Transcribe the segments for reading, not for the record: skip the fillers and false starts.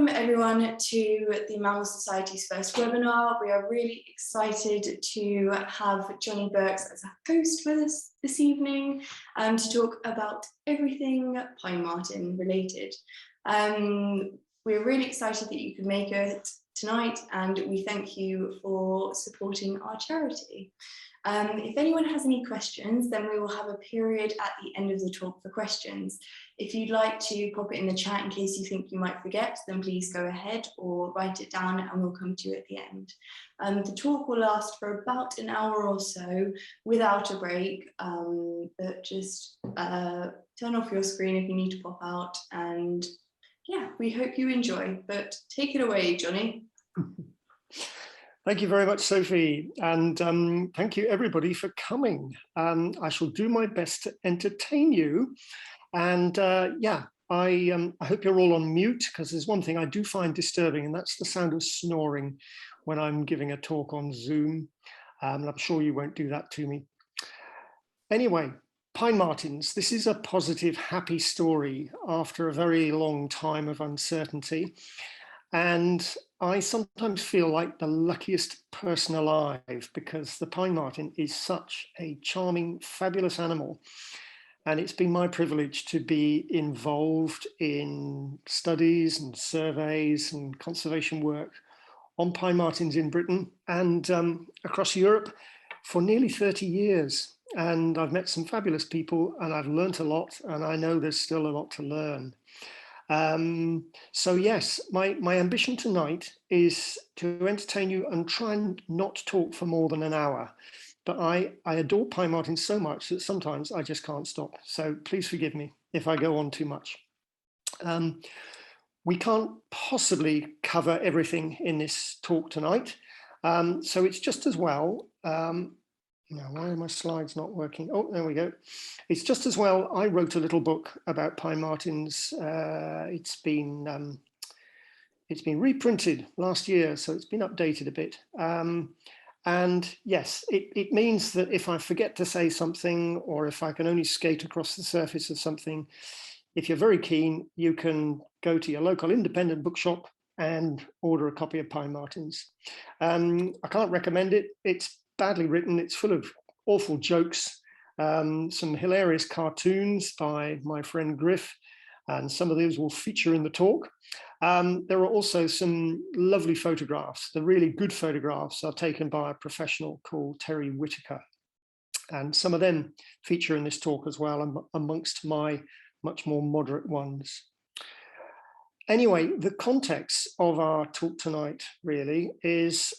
Welcome everyone to the Mammal Society's first webinar. We are really excited to have Johnny Birks as a host with us this evening to talk about everything pine marten related. We're really excited that you could make it tonight, and we thank you for supporting our charity. If anyone has any questions, then we will have a period at the end of the talk for questions. If you'd like to pop it in the chat in case you think you might forget, then please go ahead or write it down and we'll come to you at the end. The talk will last for about an hour or so without a break, but just turn off your screen if you need to pop out, and yeah, we hope you enjoy, but take it away, Johnny. Thank you very much, Sophie, and thank you everybody for coming. I shall do my best to entertain you, and yeah, I hope you're all on mute, because there's one thing I do find disturbing, and that's the sound of snoring when I'm giving a talk on Zoom. And I'm sure you won't do that to me. Anyway, pine martens, this is a positive, happy story after a very long time of uncertainty. And I sometimes feel like the luckiest person alive, because the pine marten is such a charming, fabulous animal. And it's been my privilege to be involved in studies and surveys and conservation work on pine martens in Britain and across Europe for nearly 30 years. And I've met some fabulous people, and I've learnt a lot, and I know there's still a lot to learn. So yes, my ambition tonight is to entertain you and try and not talk for more than an hour. But I adore pine martens so much that sometimes I just can't stop. So please forgive me if I go on too much. We can't possibly cover everything in this talk tonight. So it's just as well, now, why are my slides not working? Oh, there we go. It's just as well I wrote a little book about pine martens. It's been reprinted last year, so it's been updated a bit. And yes, it means that if I forget to say something, or if I can only skate across the surface of something, if you're very keen, you can go to your local independent bookshop and order a copy of Pine Martens. I can't recommend it. It's badly written. It's full of awful jokes, some hilarious cartoons by my friend Griff, and some of those will feature in the talk. There are also some lovely photographs. The really good photographs are taken by a professional called Terry Whitaker, and some of them feature in this talk as well, amongst my much more moderate ones. Anyway, the context of our talk tonight really is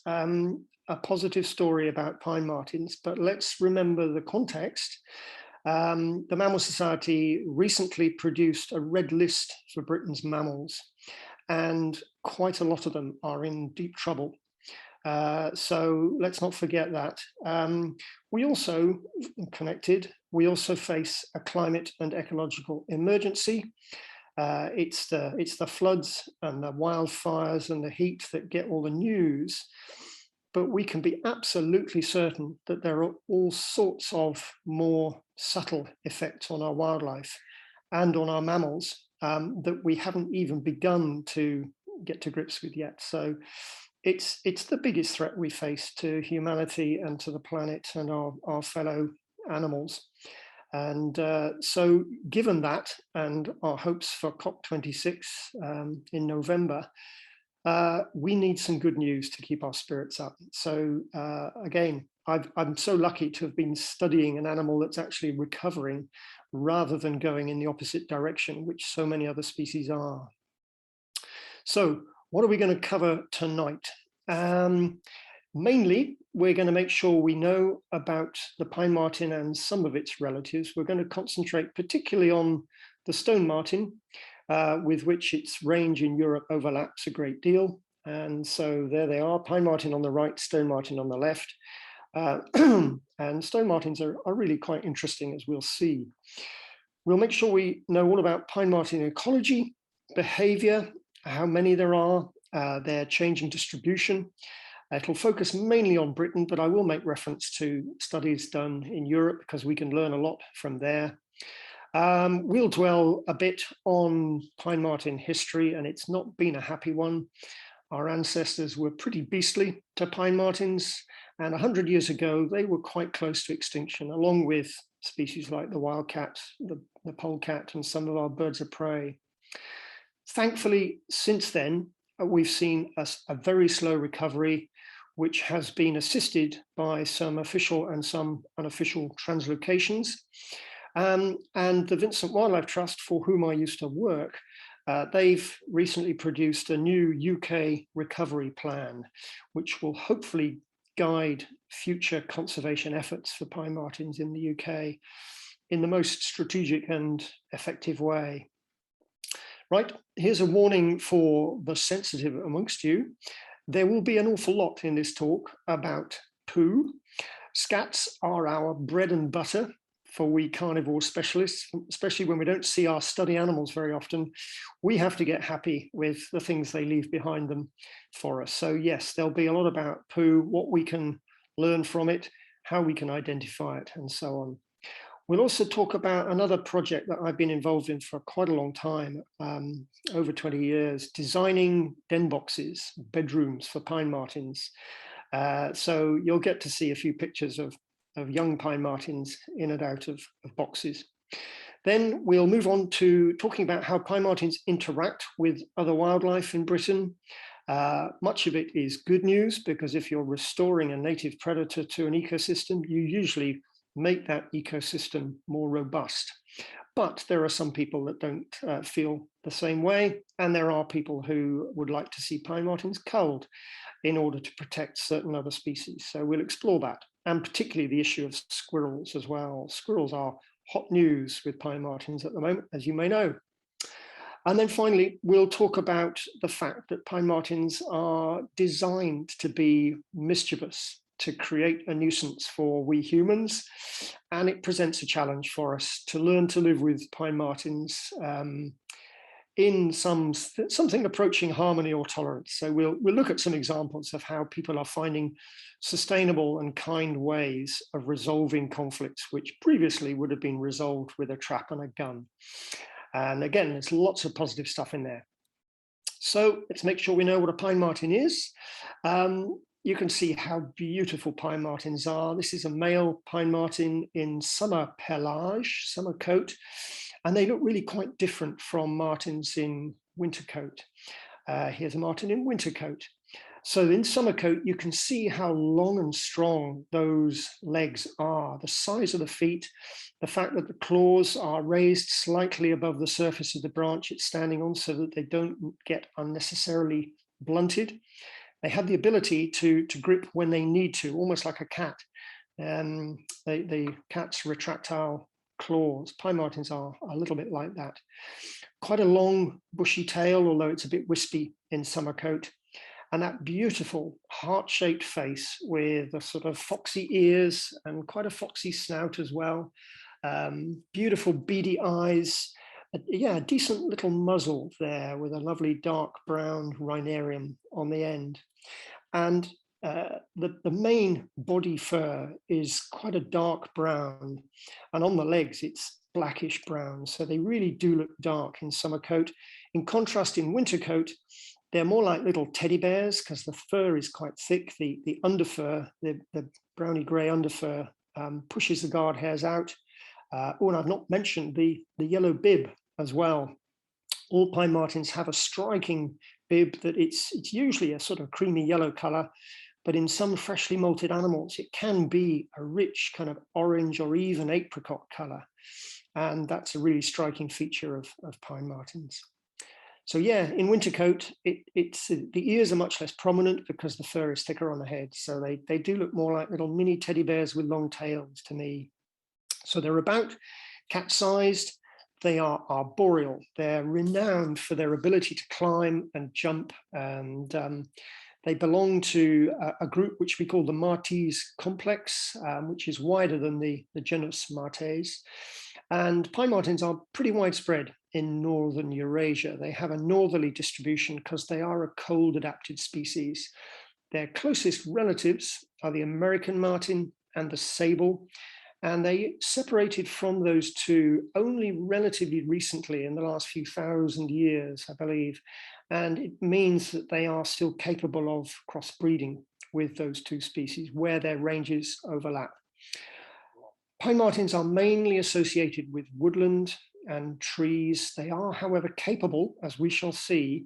a positive story about pine martens, but let's remember the context. The Mammal Society recently produced a red list for Britain's mammals, and quite a lot of them are in deep trouble. So let's not forget that. We also face a climate and ecological emergency. It's the floods and the wildfires and the heat that get all the news. But we can be absolutely certain that there are all sorts of more subtle effects on our wildlife and on our mammals that we haven't even begun to get to grips with yet. So it's the biggest threat we face to humanity and to the planet and our fellow animals. And so given that, and our hopes for COP26 in November, we need some good news to keep our spirits up. So again, I'm so lucky to have been studying an animal that's actually recovering rather than going in the opposite direction, which so many other species are. So what are we going to cover tonight? Mainly, we're going to make sure we know about the pine marten and some of its relatives. We're going to concentrate particularly on the stone marten, with which its range in Europe overlaps a great deal. And so there they are, pine marten on the right, stone marten on the left. And stone martens are really quite interesting, as we'll see. We'll make sure we know all about pine marten ecology, behavior, how many there are, their changing distribution. It'll focus mainly on Britain, but I will make reference to studies done in Europe because we can learn a lot from there. We'll dwell a bit on pine marten history, and it's not been a happy one. Our ancestors were pretty beastly to pine martens, and 100 years ago, they were quite close to extinction, along with species like the wildcat, the polecat, and some of our birds of prey. Thankfully, since then, we've seen a very slow recovery, which has been assisted by some official and some unofficial translocations. And the Vincent Wildlife Trust, for whom I used to work, they've recently produced a new UK recovery plan, which will hopefully guide future conservation efforts for pine martens in the UK in the most strategic and effective way. Right, here's a warning for the sensitive amongst you. There will be an awful lot in this talk about poo. Scats are our bread and butter for we carnivore specialists, especially when we don't see our study animals very often. We have to get happy with the things they leave behind them for us. So yes, there'll be a lot about poo, what we can learn from it, how we can identify it, and so on. We'll also talk about another project that I've been involved in for quite a long time, over 20 years, designing den boxes, bedrooms for pine martens. So you'll get to see a few pictures of young pine martens in and out of boxes. Then we'll move on to talking about how pine martens interact with other wildlife in Britain. Much of it is good news, because if you're restoring a native predator to an ecosystem, you usually make that ecosystem more robust. But there are some people that don't feel the same way, and there are people who would like to see pine martens culled in order to protect certain other species. So we'll explore that, and particularly the issue of squirrels as well. Squirrels are hot news with pine martens at the moment, as you may know. And then finally, we'll talk about the fact that pine martens are designed to be mischievous, to create a nuisance for we humans, and it presents a challenge for us to learn to live with pine martens in something approaching harmony or tolerance. So we'll look at some examples of how people are finding sustainable and kind ways of resolving conflicts which previously would have been resolved with a trap and a gun. And again, there's lots of positive stuff in there. So let's make sure we know what a pine marten is. You can see how beautiful pine martens are. This is a male pine marten in summer pelage, summer coat, and they look really quite different from martens in winter coat. Here's a marten in winter coat. So in summer coat, you can see how long and strong those legs are, the size of the feet, the fact that the claws are raised slightly above the surface of the branch it's standing on so that they don't get unnecessarily blunted. They have the ability to grip when they need to, almost like a cat. The cat's retractile claws, pine martens are a little bit like that. Quite a long bushy tail, although it's a bit wispy in summer coat. And that beautiful heart-shaped face with a sort of foxy ears and quite a foxy snout as well. Beautiful beady eyes. Yeah, a decent little muzzle there with a lovely dark brown rhinarium on the end. And the main body fur is quite a dark brown, and on the legs it's blackish brown. So they really do look dark in summer coat. In contrast, in winter coat, they're more like little teddy bears because the fur is quite thick. The underfur, the browny grey underfur, pushes the guard hairs out. Oh, and I've not mentioned the yellow bib as well. All pine martens have a striking bib that it's usually a sort of creamy yellow color, but in some freshly molted animals, it can be a rich kind of orange or even apricot color. And that's a really striking feature of pine martens. So yeah, in winter coat, the ears are much less prominent because the fur is thicker on the head. So they do look more like little mini teddy bears with long tails to me. So they're about cat-sized. They are arboreal. They're renowned for their ability to climb and jump. And they belong to a group which we call the Martes complex, which is wider than the genus Martes. And pine martens are pretty widespread in northern Eurasia. They have a northerly distribution because they are a cold adapted species. Their closest relatives are the American marten and the sable. And they separated from those two only relatively recently, in the last few thousand years, I believe. And it means that they are still capable of crossbreeding with those two species where their ranges overlap. Pine martens are mainly associated with woodland and trees. They are, however, capable, as we shall see,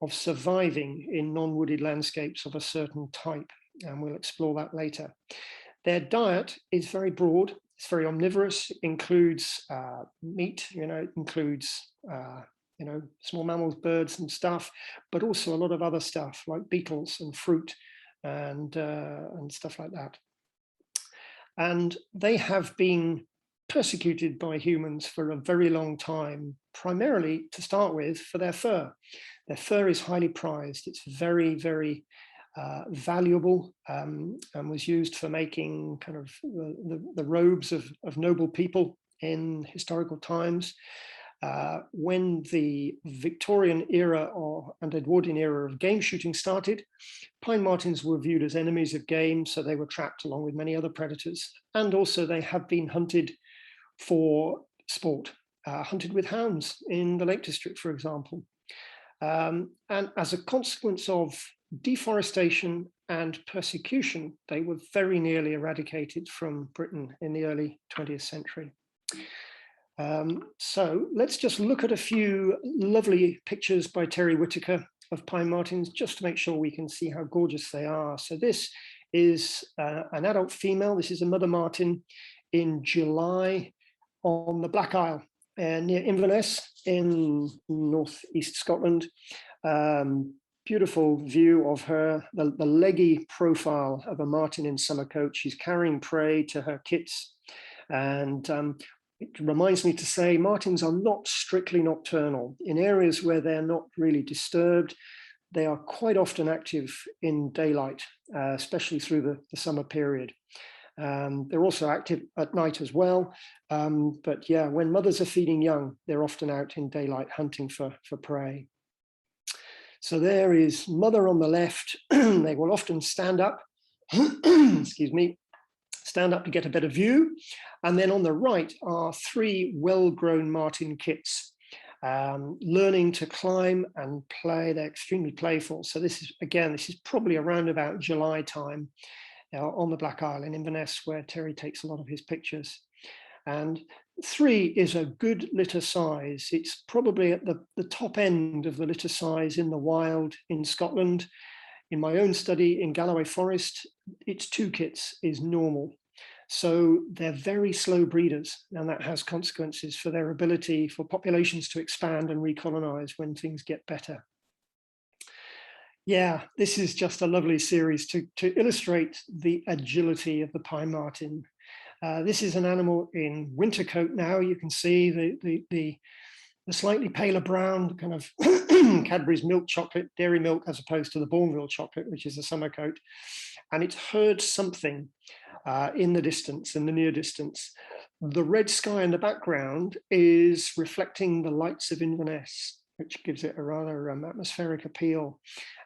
of surviving in non-wooded landscapes of a certain type, and we'll explore that later. Their diet is very broad. It's very omnivorous. It includes meat, it includes small mammals, birds and stuff, but also a lot of other stuff like beetles and fruit and stuff like that. And they have been persecuted by humans for a very long time, primarily to start with for their fur. Their fur is highly prized. It's very, very valuable and was used for making kind of the robes of noble people in historical times. When the Victorian era and Edwardian era of game shooting started, pine martens were viewed as enemies of game, so they were trapped along with many other predators. And also they have been hunted for sport, hunted with hounds in the Lake District, for example. And as a consequence of deforestation and persecution, they were very nearly eradicated from Britain in the early 20th century. So let's just look at a few lovely pictures by Terry Whitaker of pine martens, just to make sure we can see how gorgeous they are. So this is an adult female. This is a mother marten in July on the Black Isle near Inverness in northeast Scotland. Beautiful view of her, the leggy profile of a marten in summer coat. She's carrying prey to her kits. And it reminds me to say martens are not strictly nocturnal. In areas where they're not really disturbed, they are quite often active in daylight, especially through the summer period. They're also active at night as well. But yeah, when mothers are feeding young, they're often out in daylight hunting for prey. So there is mother on the left. They will often stand up, excuse me, stand up to get a better view. And then on the right are three well-grown marten kits, learning to climb and play. They're extremely playful. So this is probably around about July time on the Black Isle in Inverness, where Terry takes a lot of his pictures. And 3 is a good litter size. It's probably at the top end of the litter size in the wild in Scotland. In my own study in Galloway Forest, its 2 kits is normal. So they're very slow breeders, and that has consequences for their ability for populations to expand and recolonize when things get better. Yeah, this is just a lovely series to illustrate the agility of the pine marten. This is an animal in winter coat now. You can see the slightly paler brown kind of Cadbury's milk chocolate, dairy milk, as opposed to the Bourneville chocolate, which is a summer coat. And it heard something in the distance, in the near distance. The red sky in the background is reflecting the lights of Inverness, which gives it a rather atmospheric appeal.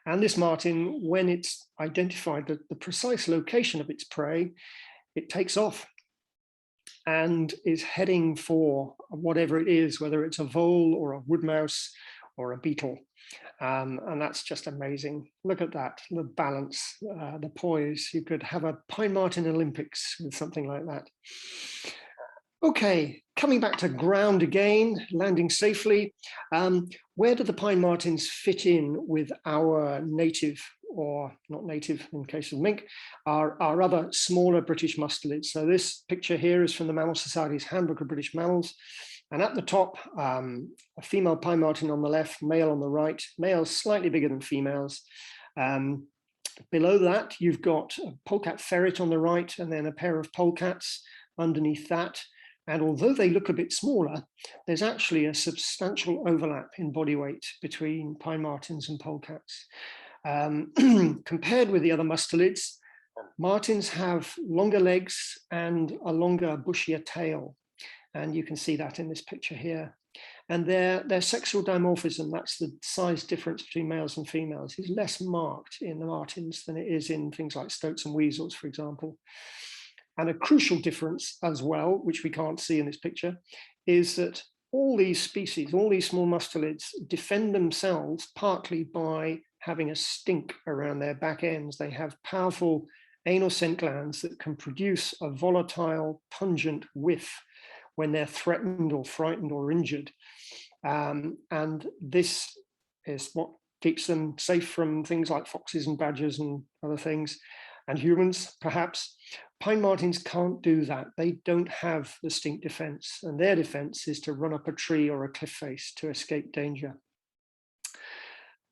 And this marten, when it's identified the precise location of its prey, it takes off and is heading for whatever it is, whether it's a vole or a wood mouse or a beetle. And that's just amazing. Look at that, the balance, the poise. You could have a pine marten Olympics with something like that. Okay, coming back to ground again, landing safely. Where do the pine martens fit in with our native, or not native in case of mink, our other smaller British mustelids? So this picture here is from the Mammal Society's Handbook of British Mammals. And at the top, a female pine marten on the left, male on the right, males slightly bigger than females. Below that, you've got a polecat ferret on the right, and then a pair of polecats underneath that. And although they look a bit smaller, there's actually a substantial overlap in body weight between pine martens and polecats. Compared with the other mustelids, martens have longer legs and a longer, bushier tail. And you can see that in this picture here. And their sexual dimorphism, that's the size difference between males and females, is less marked in the martens than it is in things like stoats and weasels, for example. And a crucial difference as well, which we can't see in this picture, is that all these species, all these small mustelids, defend themselves partly by having a stink around their back ends. They have powerful anal scent glands that can produce a volatile, pungent whiff when they're threatened or frightened or injured. And this is what keeps them safe from things like foxes and badgers and other things, and humans, perhaps. Pine martens can't do that. They don't have the stink defense, and their defense is to run up a tree or a cliff face to escape danger.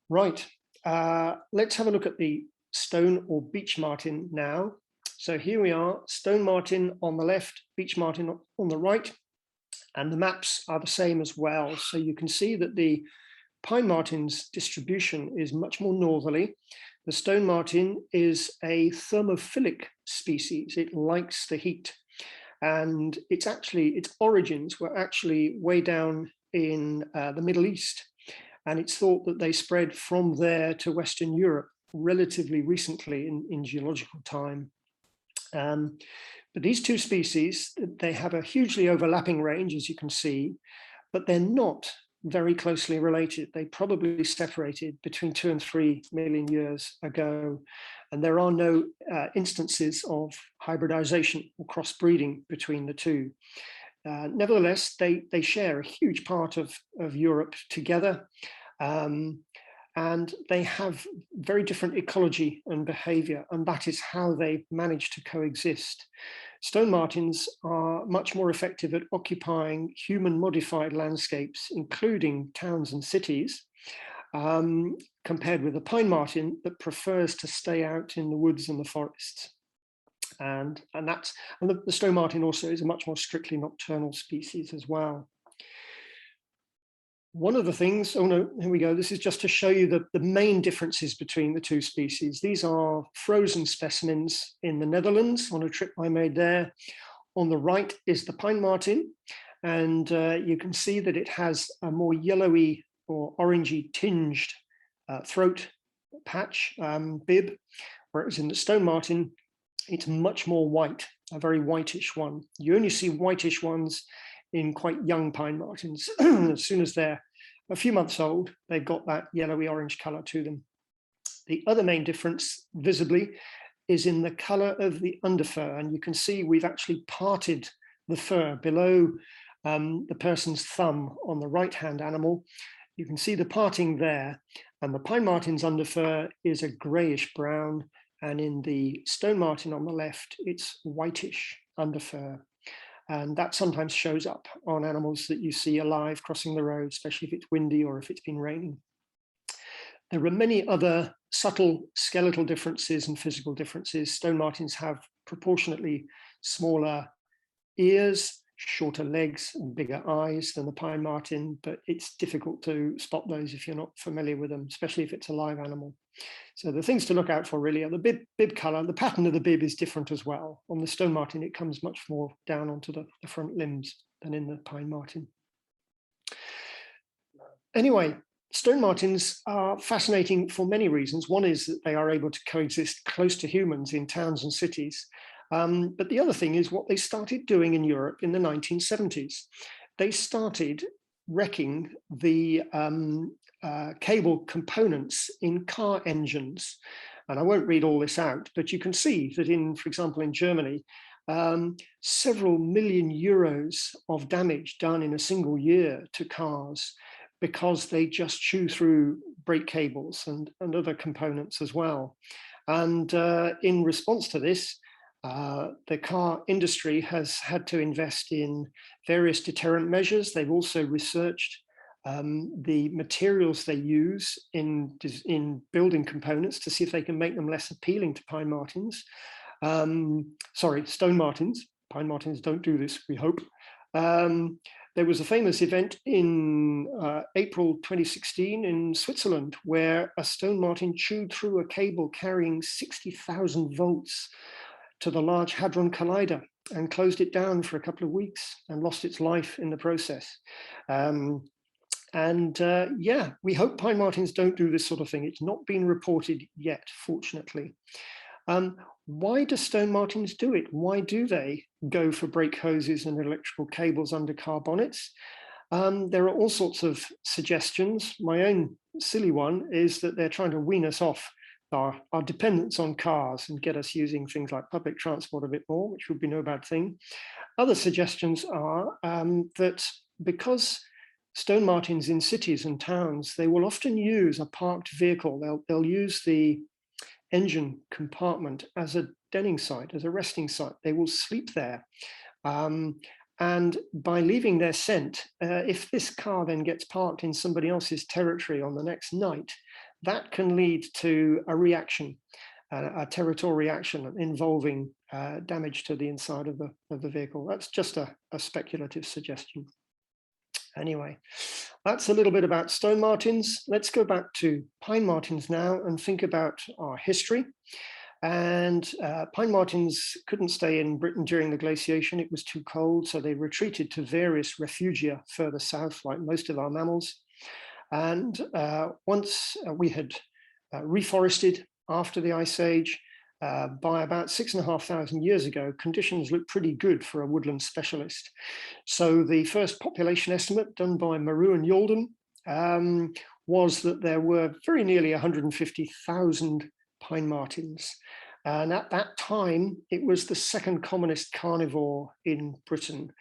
Right, let's have a look at the stone or beech marten now. So here we are, stone marten on the left, beech marten on the right, and the maps are the same as well. So you can see that the pine marten's distribution is much more northerly. The stone marten is a thermophilic species. It likes the heat, and its origins were actually way down in the Middle East, and it's thought that they spread from there to Western Europe relatively recently in geological time. But these two species, they have a hugely overlapping range, as you can see, but they're not very closely related. They probably separated between 2 and 3 million years ago, and there are no instances of hybridization or crossbreeding between the two. Nevertheless, they share a huge part of Europe together, and they have very different ecology and behavior, and that is how they manage to coexist. Stone martens are much more effective at occupying human-modified landscapes, including towns and cities, compared with the pine marten that prefers to stay out in the woods and the forests. And the stone marten also is a much more strictly nocturnal species as well. One of the things, oh no, here we go. This is just to show you the main differences between the two species. These are frozen specimens in the Netherlands on a trip I made there. On the right is the pine marten, and you can see that it has a more yellowy or orangey tinged throat patch, bib, whereas in the stone marten, it's much more white, a very whitish one. You only see whitish ones in quite young pine martens. As soon as they're a few months old, they've got that yellowy orange color to them. The other main difference visibly is in the color of the underfur, and you can see we've actually parted the fur below the person's thumb on the right-hand animal. You can see the parting there, and the pine marten's underfur is a grayish brown, and in the stone marten on the left, it's whitish underfur. And that sometimes shows up on animals that you see alive crossing the road, especially if it's windy or if it's been raining. There are many other subtle skeletal differences and physical differences. Stone martens have proportionately smaller ears, shorter legs, and bigger eyes than the pine marten, but it's difficult to spot those if you're not familiar with them, especially if it's a live animal. So the things to look out for really are the bib color. The pattern of the bib is different as well. On the stone marten, it comes much more down onto the front limbs than in the pine marten. Anyway, stone martens are fascinating for many reasons. One is that they are able to coexist close to humans in towns and cities. But the other thing is what they started doing in Europe in the 1970s. They started wrecking the cable components in car engines. And I won't read all this out, but you can see that for example, in Germany, several million euros of damage done in a single year to cars because they just chew through brake cables and other components as well. And in response to this, the car industry has had to invest in various deterrent measures. They've also researched the materials they use in building components to see if they can make them less appealing to pine martens. Stone martens. Pine martens don't do this, we hope. There was a famous event in April 2016 in Switzerland where a stone marten chewed through a cable carrying 60,000 volts to the Large Hadron Collider and closed it down for a couple of weeks and lost its life in the process. Yeah, we hope pine martens don't do this sort of thing. It's not been reported yet, fortunately. why do stone martens do it? Why do they go for brake hoses and electrical cables under car bonnets? There are all sorts of suggestions. My own silly one is that they're trying to wean us off our dependence on cars and get us using things like public transport a bit more, which would be no bad thing. Other suggestions are that because stone martens in cities and towns, they will often use a parked vehicle. They'll use the engine compartment as a denning site, as a resting site. They will sleep there. And by leaving their scent, if this car then gets parked in somebody else's territory on the next night, that can lead to a reaction, a territorial reaction involving damage to the inside of the vehicle. That's just a speculative suggestion. Anyway, that's a little bit about stone martens. Let's go back to pine martens now and think about our history. And pine martens couldn't stay in Britain during the glaciation. It was too cold, so they retreated to various refugia further south, like most of our mammals. And once we had reforested after the Ice Age, by about 6,500 years ago, conditions looked pretty good for a woodland specialist. So the first population estimate done by Maru and Yalden was that there were very nearly 150,000 pine martens. And at that time, it was the second commonest carnivore in Britain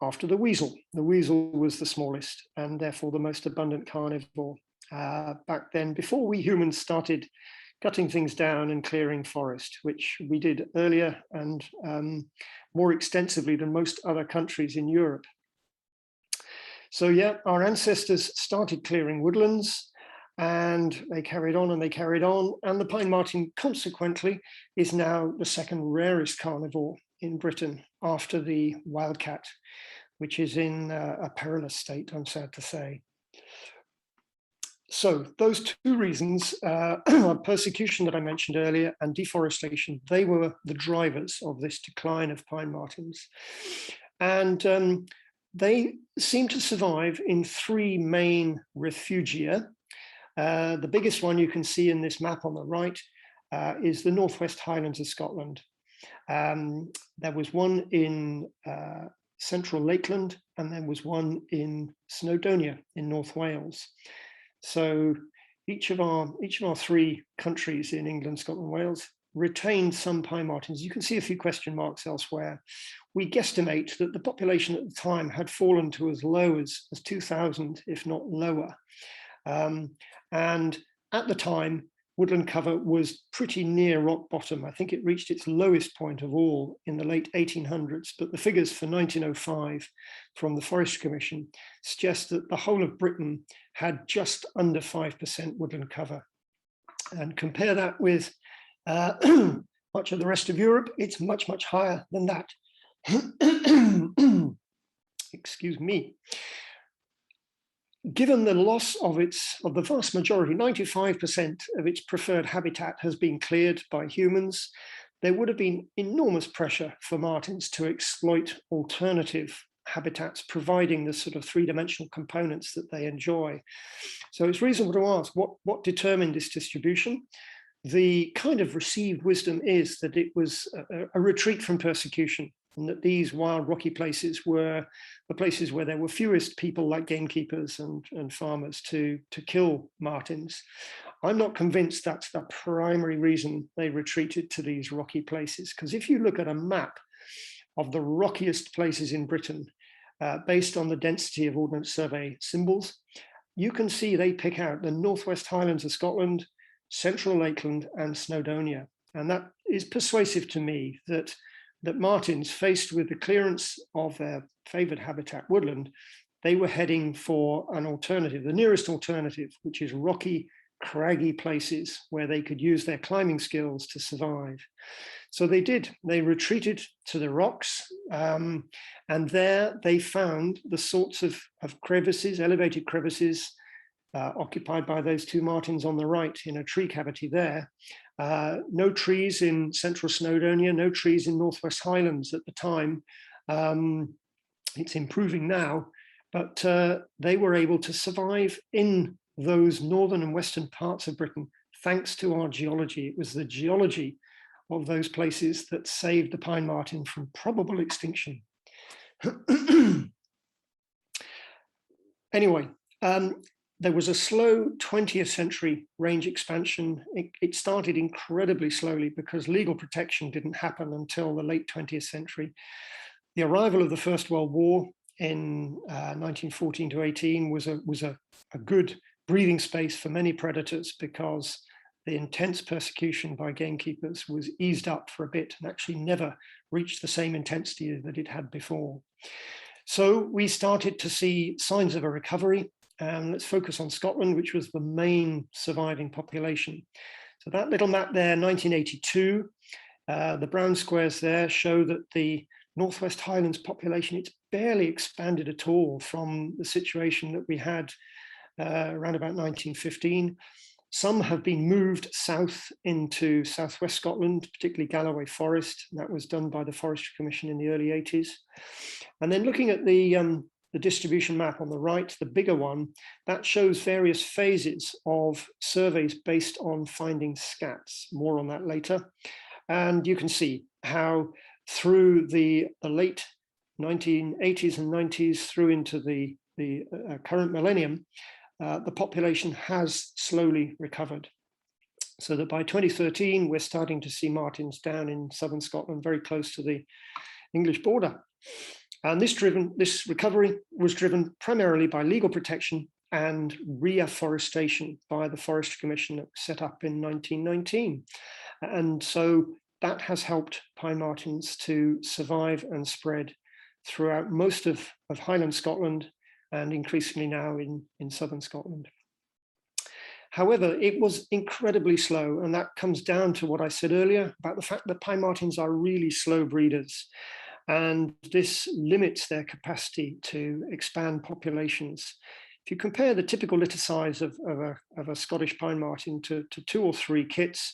after the weasel. The weasel was the smallest and therefore the most abundant carnivore back then, before we humans started cutting things down and clearing forest, which we did earlier and more extensively than most other countries in Europe. So yeah, our ancestors started clearing woodlands, and they carried on and they carried on, and the pine marten consequently is now the second rarest carnivore in Britain after the wildcat, which is in a perilous state, I'm sad to say. So those two reasons, persecution that I mentioned earlier and deforestation, they were the drivers of this decline of pine martens. And they seem to survive in three main refugia. The biggest one you can see in this map on the right is the Northwest Highlands of Scotland. There was one in central Lakeland, and there was one in Snowdonia in North Wales. So each of our three countries in England, Scotland, Wales retained some pine martens. You can see a few question marks elsewhere. We guesstimate that the population at the time had fallen to as low as 2,000, if not lower. And at the time, woodland cover was pretty near rock bottom. I think it reached its lowest point of all in the late 1800s, but the figures for 1905 from the Forestry Commission suggest that the whole of Britain had just under 5% woodland cover. And compare that with much of the rest of Europe, it's much, much higher than that. Excuse me. Given the loss of the vast majority, 95% of its preferred habitat has been cleared by humans, there would have been enormous pressure for martens to exploit alternative habitats, providing the sort of three-dimensional components that they enjoy. So it's reasonable to ask what determined this distribution. The kind of received wisdom is that it was a retreat from persecution, and that these wild rocky places were the places where there were fewest people like gamekeepers and farmers to kill martens. I'm not convinced that's the primary reason they retreated to these rocky places, because if you look at a map of the rockiest places in Britain, based on the density of Ordnance Survey symbols, you can see they pick out the Northwest Highlands of Scotland, Central Lakeland and Snowdonia. And that is persuasive to me that martens, faced with the clearance of their favored habitat woodland, they were heading for an alternative, the nearest alternative, which is rocky, craggy places where they could use their climbing skills to survive. So they did. They retreated to the rocks, and there they found the sorts of crevices, elevated crevices, occupied by those two martens on the right in a tree cavity there. No trees in central Snowdonia, no trees in Northwest Highlands at the time. It's improving now, but they were able to survive in those northern and western parts of Britain thanks to our geology. It was the geology of those places that saved the pine marten from probable extinction. Anyway, there was a slow 20th century range expansion. It started incredibly slowly because legal protection didn't happen until the late 20th century. The arrival of the First World War in 1914 to 18 was a good breathing space for many predators, because the intense persecution by gamekeepers was eased up for a bit and actually never reached the same intensity that it had before. So we started to see signs of a recovery. Let's focus on Scotland, which was the main surviving population. So that little map there, 1982, the brown squares there show that the Northwest Highlands population, it's barely expanded at all from the situation that we had around about 1915. Some have been moved south into southwest Scotland, particularly Galloway Forest. That was done by the Forestry Commission in the early 80s. And then looking at the distribution map on the right, the bigger one, that shows various phases of surveys based on finding scats. More on that later. And you can see how through the late 1980s and 90s through into the current millennium, the population has slowly recovered. So that by 2013, we're starting to see martens down in southern Scotland, very close to the English border. And this recovery was driven primarily by legal protection and reforestation by the Forestry Commission that was set up in 1919. And so that has helped pine martens to survive and spread throughout most of Highland Scotland, and increasingly now in southern Scotland. However, it was incredibly slow, and that comes down to what I said earlier about the fact that pine martens are really slow breeders, and this limits their capacity to expand populations. If you compare the typical litter size of a Scottish pine marten to 2 or 3 kits,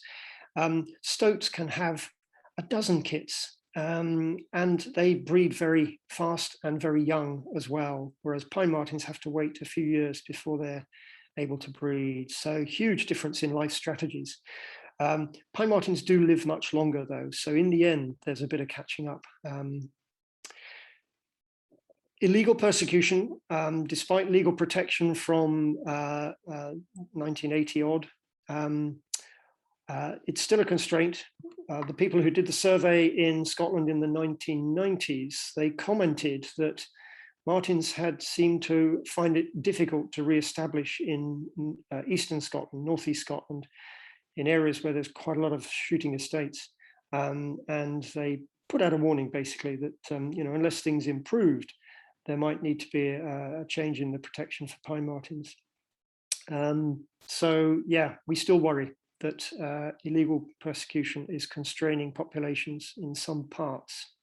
stoats can have a dozen kits. And they breed very fast and very young as well, whereas pine martens have to wait a few years before they're able to breed. So huge difference in life strategies. Pine martens do live much longer though, so in the end there's a bit of catching up. Illegal persecution, despite legal protection from 1980 odd, it's still a constraint. The people who did the survey in Scotland in the 1990s, they commented that martens had seemed to find it difficult to re-establish in eastern Scotland, northeast Scotland, in areas where there's quite a lot of shooting estates. And they put out a warning basically that unless things improved, there might need to be a change in the protection for pine martens. So yeah, we still worry that illegal persecution is constraining populations in some parts.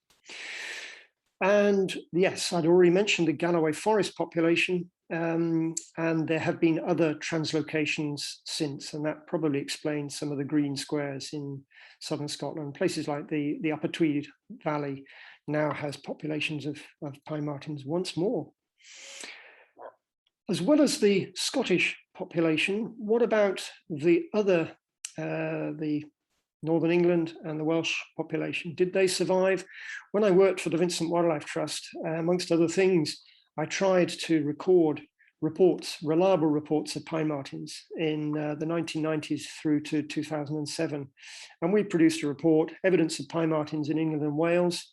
And yes, I'd already mentioned the Galloway Forest population, and there have been other translocations since, and that probably explains some of the green squares in southern Scotland. Places like the Upper Tweed Valley now has populations of pine martens once more. As well as the Scottish population, what about the other, the Northern England and the Welsh population? Did they survive? When I worked for the Vincent Wildlife Trust, amongst other things, I tried to record reports, reliable reports of pine martens in the 1990s through to 2007. And we produced a report, Evidence of Pine Martens in England and Wales.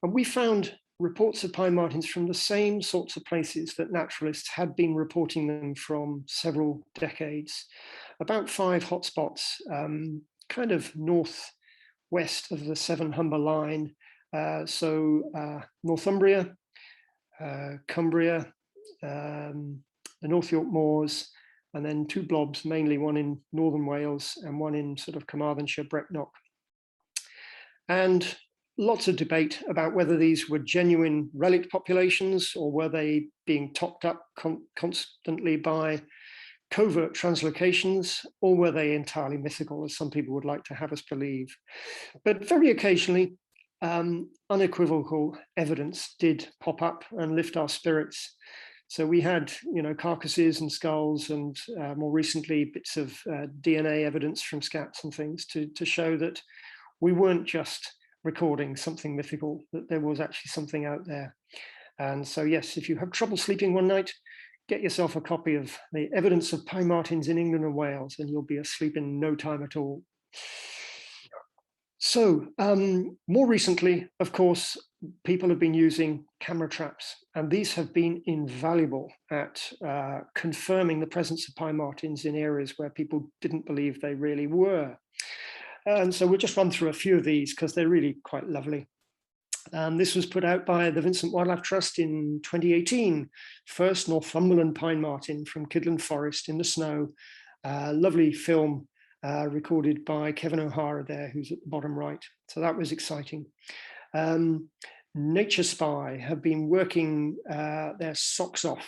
And we found reports of pine martens from the same sorts of places that naturalists had been reporting them from several decades. About 5 hotspots, kind of northwest of the Severn Humber line. Northumbria, Cumbria, the North York Moors, and then 2 blobs, mainly one in northern Wales and one in sort of Carmarthenshire, Brecknock. And lots of debate about whether these were genuine relict populations or were they being topped up constantly by covert translocations, or were they entirely mythical, as some people would like to have us believe. But very occasionally, unequivocal evidence did pop up and lift our spirits. So we had, carcasses and skulls, and more recently bits of DNA evidence from scats and things to show that we weren't just recording something mythical, that there was actually something out there. And so, yes, if you have trouble sleeping one night, get yourself a copy of The Evidence of Pine Martens in England and Wales, and you'll be asleep in no time at all. So more recently, of course, people have been using camera traps, and these have been invaluable at confirming the presence of pine martens in areas where people didn't believe they really were. And so we'll just run through a few of these because they're really quite lovely. This was put out by the Vincent Wildlife Trust in 2018. First Northumberland pine marten from Kidland Forest in the snow. Lovely film recorded by Kevin O'Hara there, who's at the bottom right. So that was exciting. Nature Spy have been working their socks off.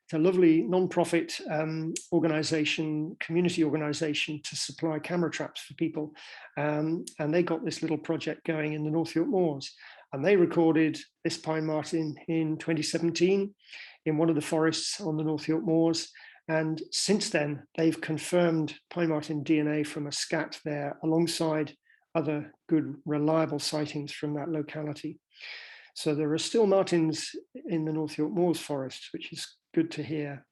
It's a lovely non-profit organization, community organization to supply camera traps for people. And they got this little project going in the North York Moors. And they recorded this pine marten in 2017 in one of the forests on the North York Moors. And since then, they've confirmed pine marten DNA from a scat there alongside other good, reliable sightings from that locality. So there are still martens in the North York Moors forest, which is good to hear.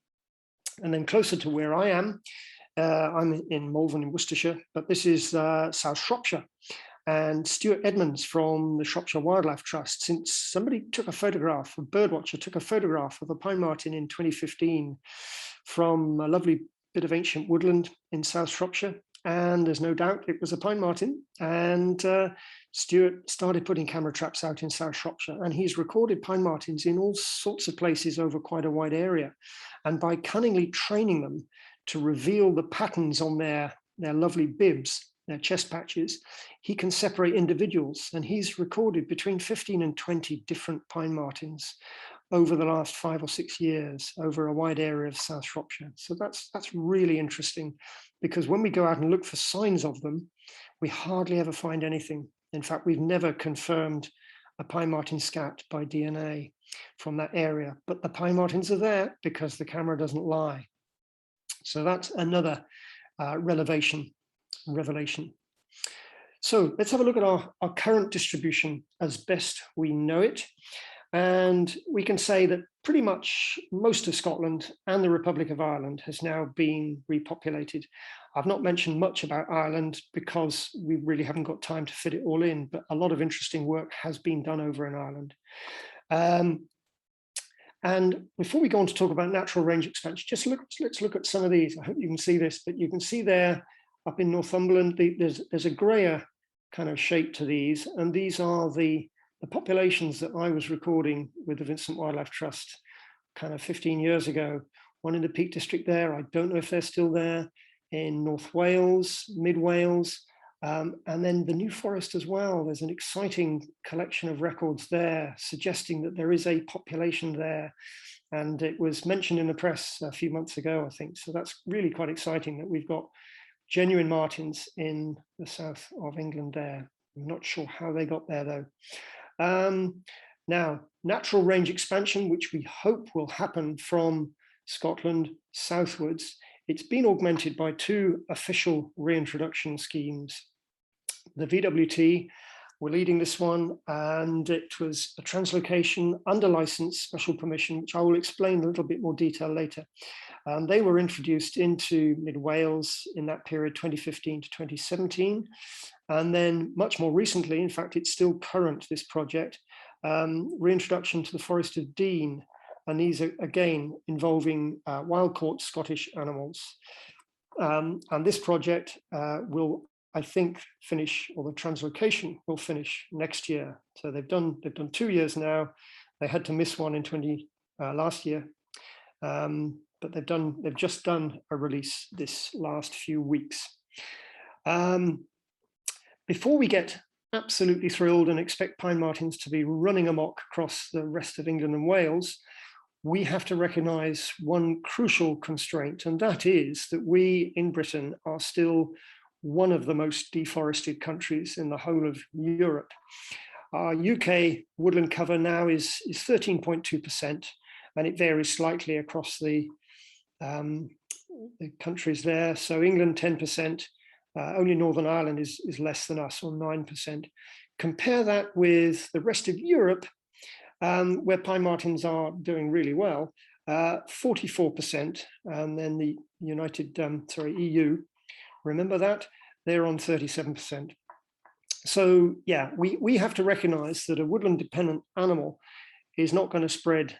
And then closer to where I am, I'm in Malvern in Worcestershire, but this is South Shropshire. And Stuart Edmonds from the Shropshire Wildlife Trust, since somebody took a photograph, a birdwatcher took a photograph of a pine marten in 2015 from a lovely bit of ancient woodland in South Shropshire. And there's no doubt it was a pine marten. And Stuart started putting camera traps out in South Shropshire, and he's recorded pine martens in all sorts of places over quite a wide area. And by cunningly training them to reveal the patterns on their lovely bibs, their chest patches, he can separate individuals. And he's recorded between 15 and 20 different pine martens over the last 5 or 6 years over a wide area of South Shropshire. So that's really interesting, because when we go out and look for signs of them, we hardly ever find anything. In fact, we've never confirmed a pine marten scat by DNA from that area, but the pine martens are there because the camera doesn't lie. So that's another revelation. So let's have a look at our current distribution as best we know it. And we can say that pretty much most of Scotland and the Republic of Ireland has now been repopulated. I've not mentioned much about Ireland because we really haven't got time to fit it all in, but a lot of interesting work has been done over in Ireland. And before we go on to talk about natural range expansion, let's look at some of these. I hope you can see this, but you can see there up in Northumberland, there's a grayer kind of shape to these, and these are the populations that I was recording with the Vincent Wildlife Trust kind of 15 years ago. One in the Peak District there, I don't know if they're still there, in North Wales, Mid Wales, and then the New Forest as well. There's an exciting collection of records there suggesting that there is a population there. And it was mentioned in the press a few months ago, I think. So that's really quite exciting that we've got genuine martens in the south of England there. I'm not sure how they got there though. Now, natural range expansion, which we hope will happen from Scotland southwards, it's been augmented by 2 official reintroduction schemes. The VWT were leading this one, and it was a translocation under license, special permission, which I will explain in a little bit more detail later. They were introduced into Mid Wales in that period, 2015 to 2017. And then much more recently, in fact, it's still current, this project, reintroduction to the Forest of Dean. And these are, again, involving wild-caught Scottish animals. And this project will, I think, finish, or the translocation will finish next year. So they've done 2 years now. They had to miss one in last year. But they've just done a release this last few weeks. Before we get absolutely thrilled and expect pine martens to be running amok across the rest of England and Wales, we have to recognise one crucial constraint, and that is that we in Britain are still one of the most deforested countries in the whole of Europe. Our UK woodland cover now is 13.2%, and it varies slightly across the countries there. So England 10%, Only Northern Ireland is less than us, or 9%. Compare that with the rest of Europe, where pine martens are doing really well, 44%, and then the EU, remember that, they're on 37%. So yeah, we have to recognize that a woodland dependent animal is not going to spread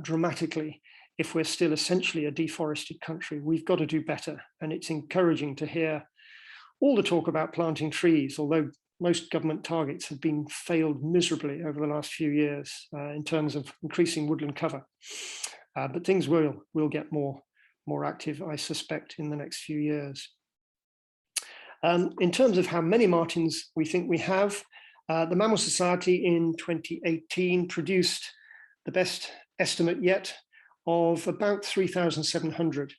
dramatically if we're still essentially a deforested country. We've got to do better, and it's encouraging to hear all the talk about planting trees, although most government targets have been failed miserably over the last few years in terms of increasing woodland cover. But things will get more active, I suspect, in the next few years. In terms of how many martens we think we have, the Mammal Society in 2018 produced the best estimate yet of about 3,700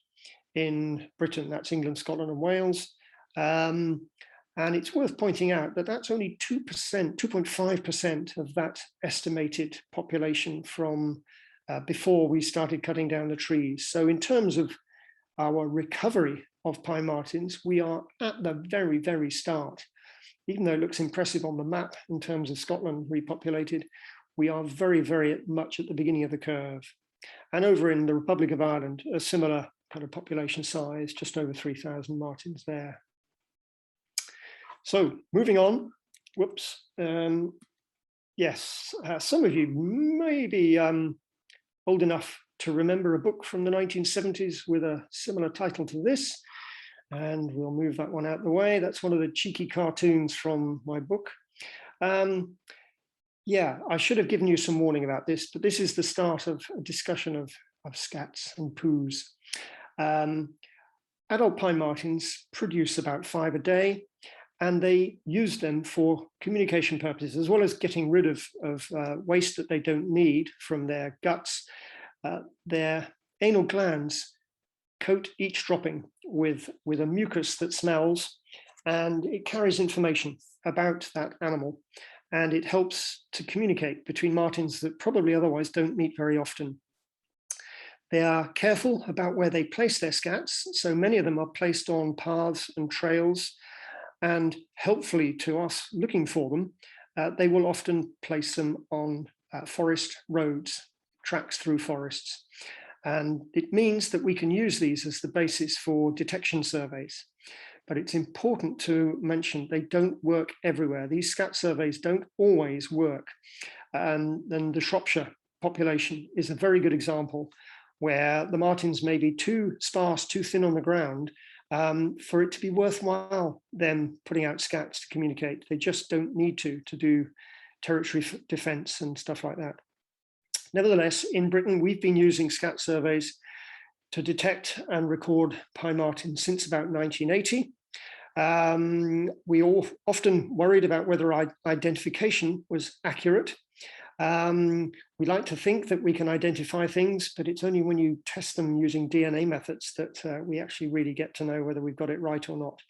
in Britain. That's England, Scotland and Wales. And it's worth pointing out that that's only 2.5% of that estimated population from before we started cutting down the trees. So in terms of our recovery of pine martens, we are at the very, very start. Even though it looks impressive on the map in terms of Scotland repopulated, we are very, very much at the beginning of the curve. And over in the Republic of Ireland, a similar kind of population size, just over 3,000 martens there. So moving on, whoops. Yes, some of you may be old enough to remember a book from the 1970s with a similar title to this. And we'll move that one out of the way. That's one of the cheeky cartoons from my book. Yeah, I should have given you some warning about this, but this is the start of a discussion of scats and poos. Adult pine martens produce about 5 a day, and they use them for communication purposes, as well as getting rid of waste that they don't need from their guts. Their anal glands coat each dropping with a mucus that smells, and it carries information about that animal, and it helps to communicate between martens that probably otherwise don't meet very often. They are careful about where they place their scats, so many of them are placed on paths and trails, and helpfully to us looking for them, they will often place them on forest roads, tracks through forests. And it means that we can use these as the basis for detection surveys. But it's important to mention they don't work everywhere. These scat surveys don't always work. And then the Shropshire population is a very good example, where the martens may be too sparse, too thin on the ground for it to be worthwhile them putting out scats to communicate. They just don't need to do territory defense and stuff like that. Nevertheless, in Britain, we've been using scat surveys to detect and record pine martens since about 1980. We all often worried about whether identification was accurate. We like to think that we can identify things, but it's only when you test them using DNA methods that we actually really get to know whether we've got it right or not.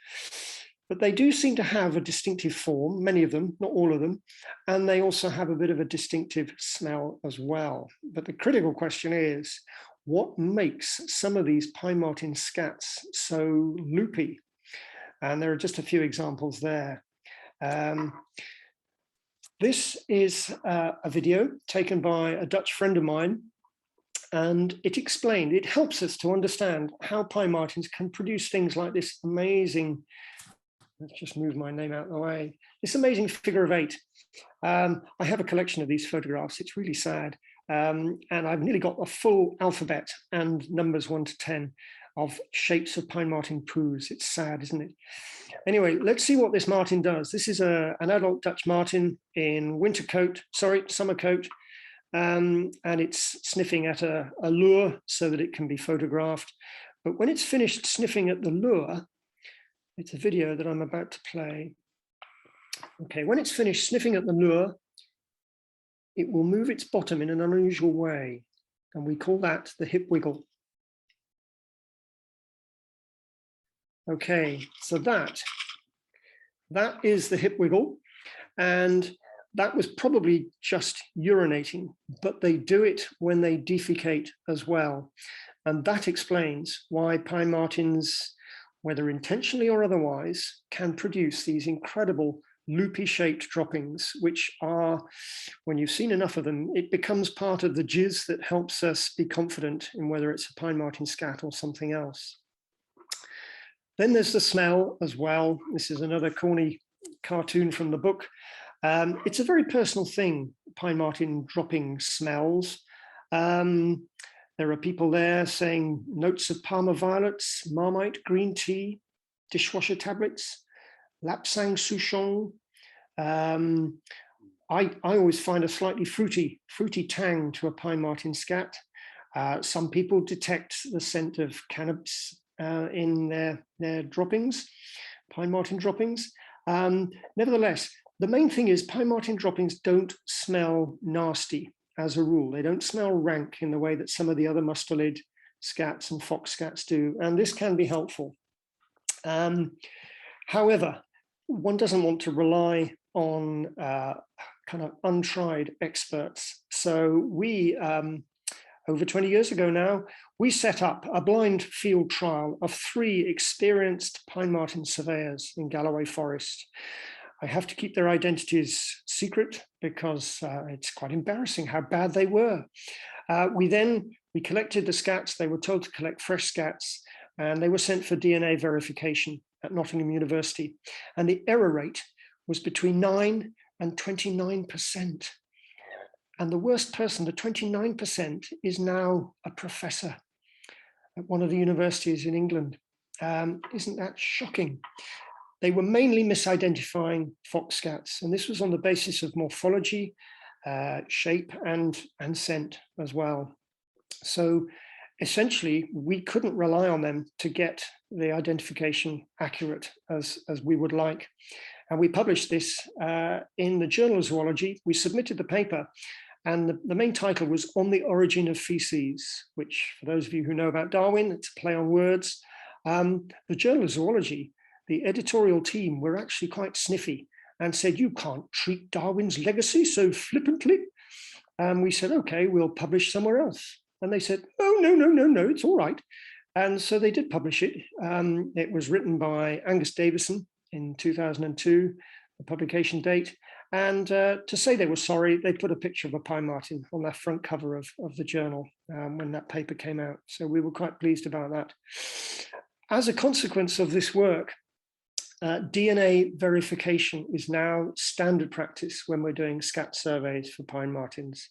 But they do seem to have a distinctive form, many of them, not all of them, and they also have a bit of a distinctive smell as well. But the critical question is, what makes some of these pine marten scats so loopy? And there are just a few examples there. This is a video taken by a Dutch friend of mine, and it helps us to understand how pine martens can produce things like this amazing, let's just move my name out of the way, this amazing figure of 8. I have a collection of these photographs, it's really sad. And I've nearly got a full alphabet and numbers 1 to 10 of shapes of pine marten poos. It's sad, isn't it? Anyway, let's see what this marten does. This is an adult Dutch marten in summer coat, and it's sniffing at a lure so that it can be photographed. But when it's finished sniffing at the lure, it's a video that I'm about to play. Okay, when it's finished sniffing at the lure, it will move its bottom in an unusual way, and we call that the hip wiggle. Okay, so that is the hip wiggle, and that was probably just urinating, but they do it when they defecate as well. And that explains why pine martens whether intentionally or otherwise, can produce these incredible loopy shaped droppings, which are, when you've seen enough of them, it becomes part of the jizz that helps us be confident in whether it's a pine marten scat or something else. Then there's the smell as well. This is another corny cartoon from the book. It's a very personal thing, pine marten dropping smells. There are people there saying notes of Parma violets, marmite, green tea, dishwasher tablets, lapsang souchong. I always find a slightly fruity tang to a pine marten scat. Some people detect the scent of cannabis in their droppings, pine marten droppings. Nevertheless, the main thing is pine marten droppings don't smell nasty as a rule. They don't smell rank in the way that some of the other mustelid scats and fox scats do, and this can be helpful. However, one doesn't want to rely on kind of untried experts. So we, over 20 years ago now, we set up a blind field trial of 3 experienced pine marten surveyors in Galloway Forest. I have to keep their identities secret because it's quite embarrassing how bad they were. We collected the scats. They were told to collect fresh scats, and they were sent for DNA verification at Nottingham University. And the error rate was between 9 and 29%. And the worst person, the 29%, is now a professor at one of the universities in England. Isn't that shocking? They were mainly misidentifying fox scats, and this was on the basis of morphology, shape, and scent as well. So essentially, we couldn't rely on them to get the identification accurate as we would like. And we published this in the Journal of Zoology. We submitted the paper, and the main title was On the Origin of Feces, which, for those of you who know about Darwin, it's a play on words. The Journal of Zoology, the editorial team, were actually quite sniffy and said, "You can't treat Darwin's legacy so flippantly." And we said, "Okay, we'll publish somewhere else." And they said, "Oh, no, it's all right." And so they did publish it. It was written by Angus Davison in 2002, the publication date. And to say they were sorry, they put a picture of a pine marten on the front cover of the journal when that paper came out. So we were quite pleased about that. As a consequence of this work, DNA verification is now standard practice when we're doing scat surveys for pine martens.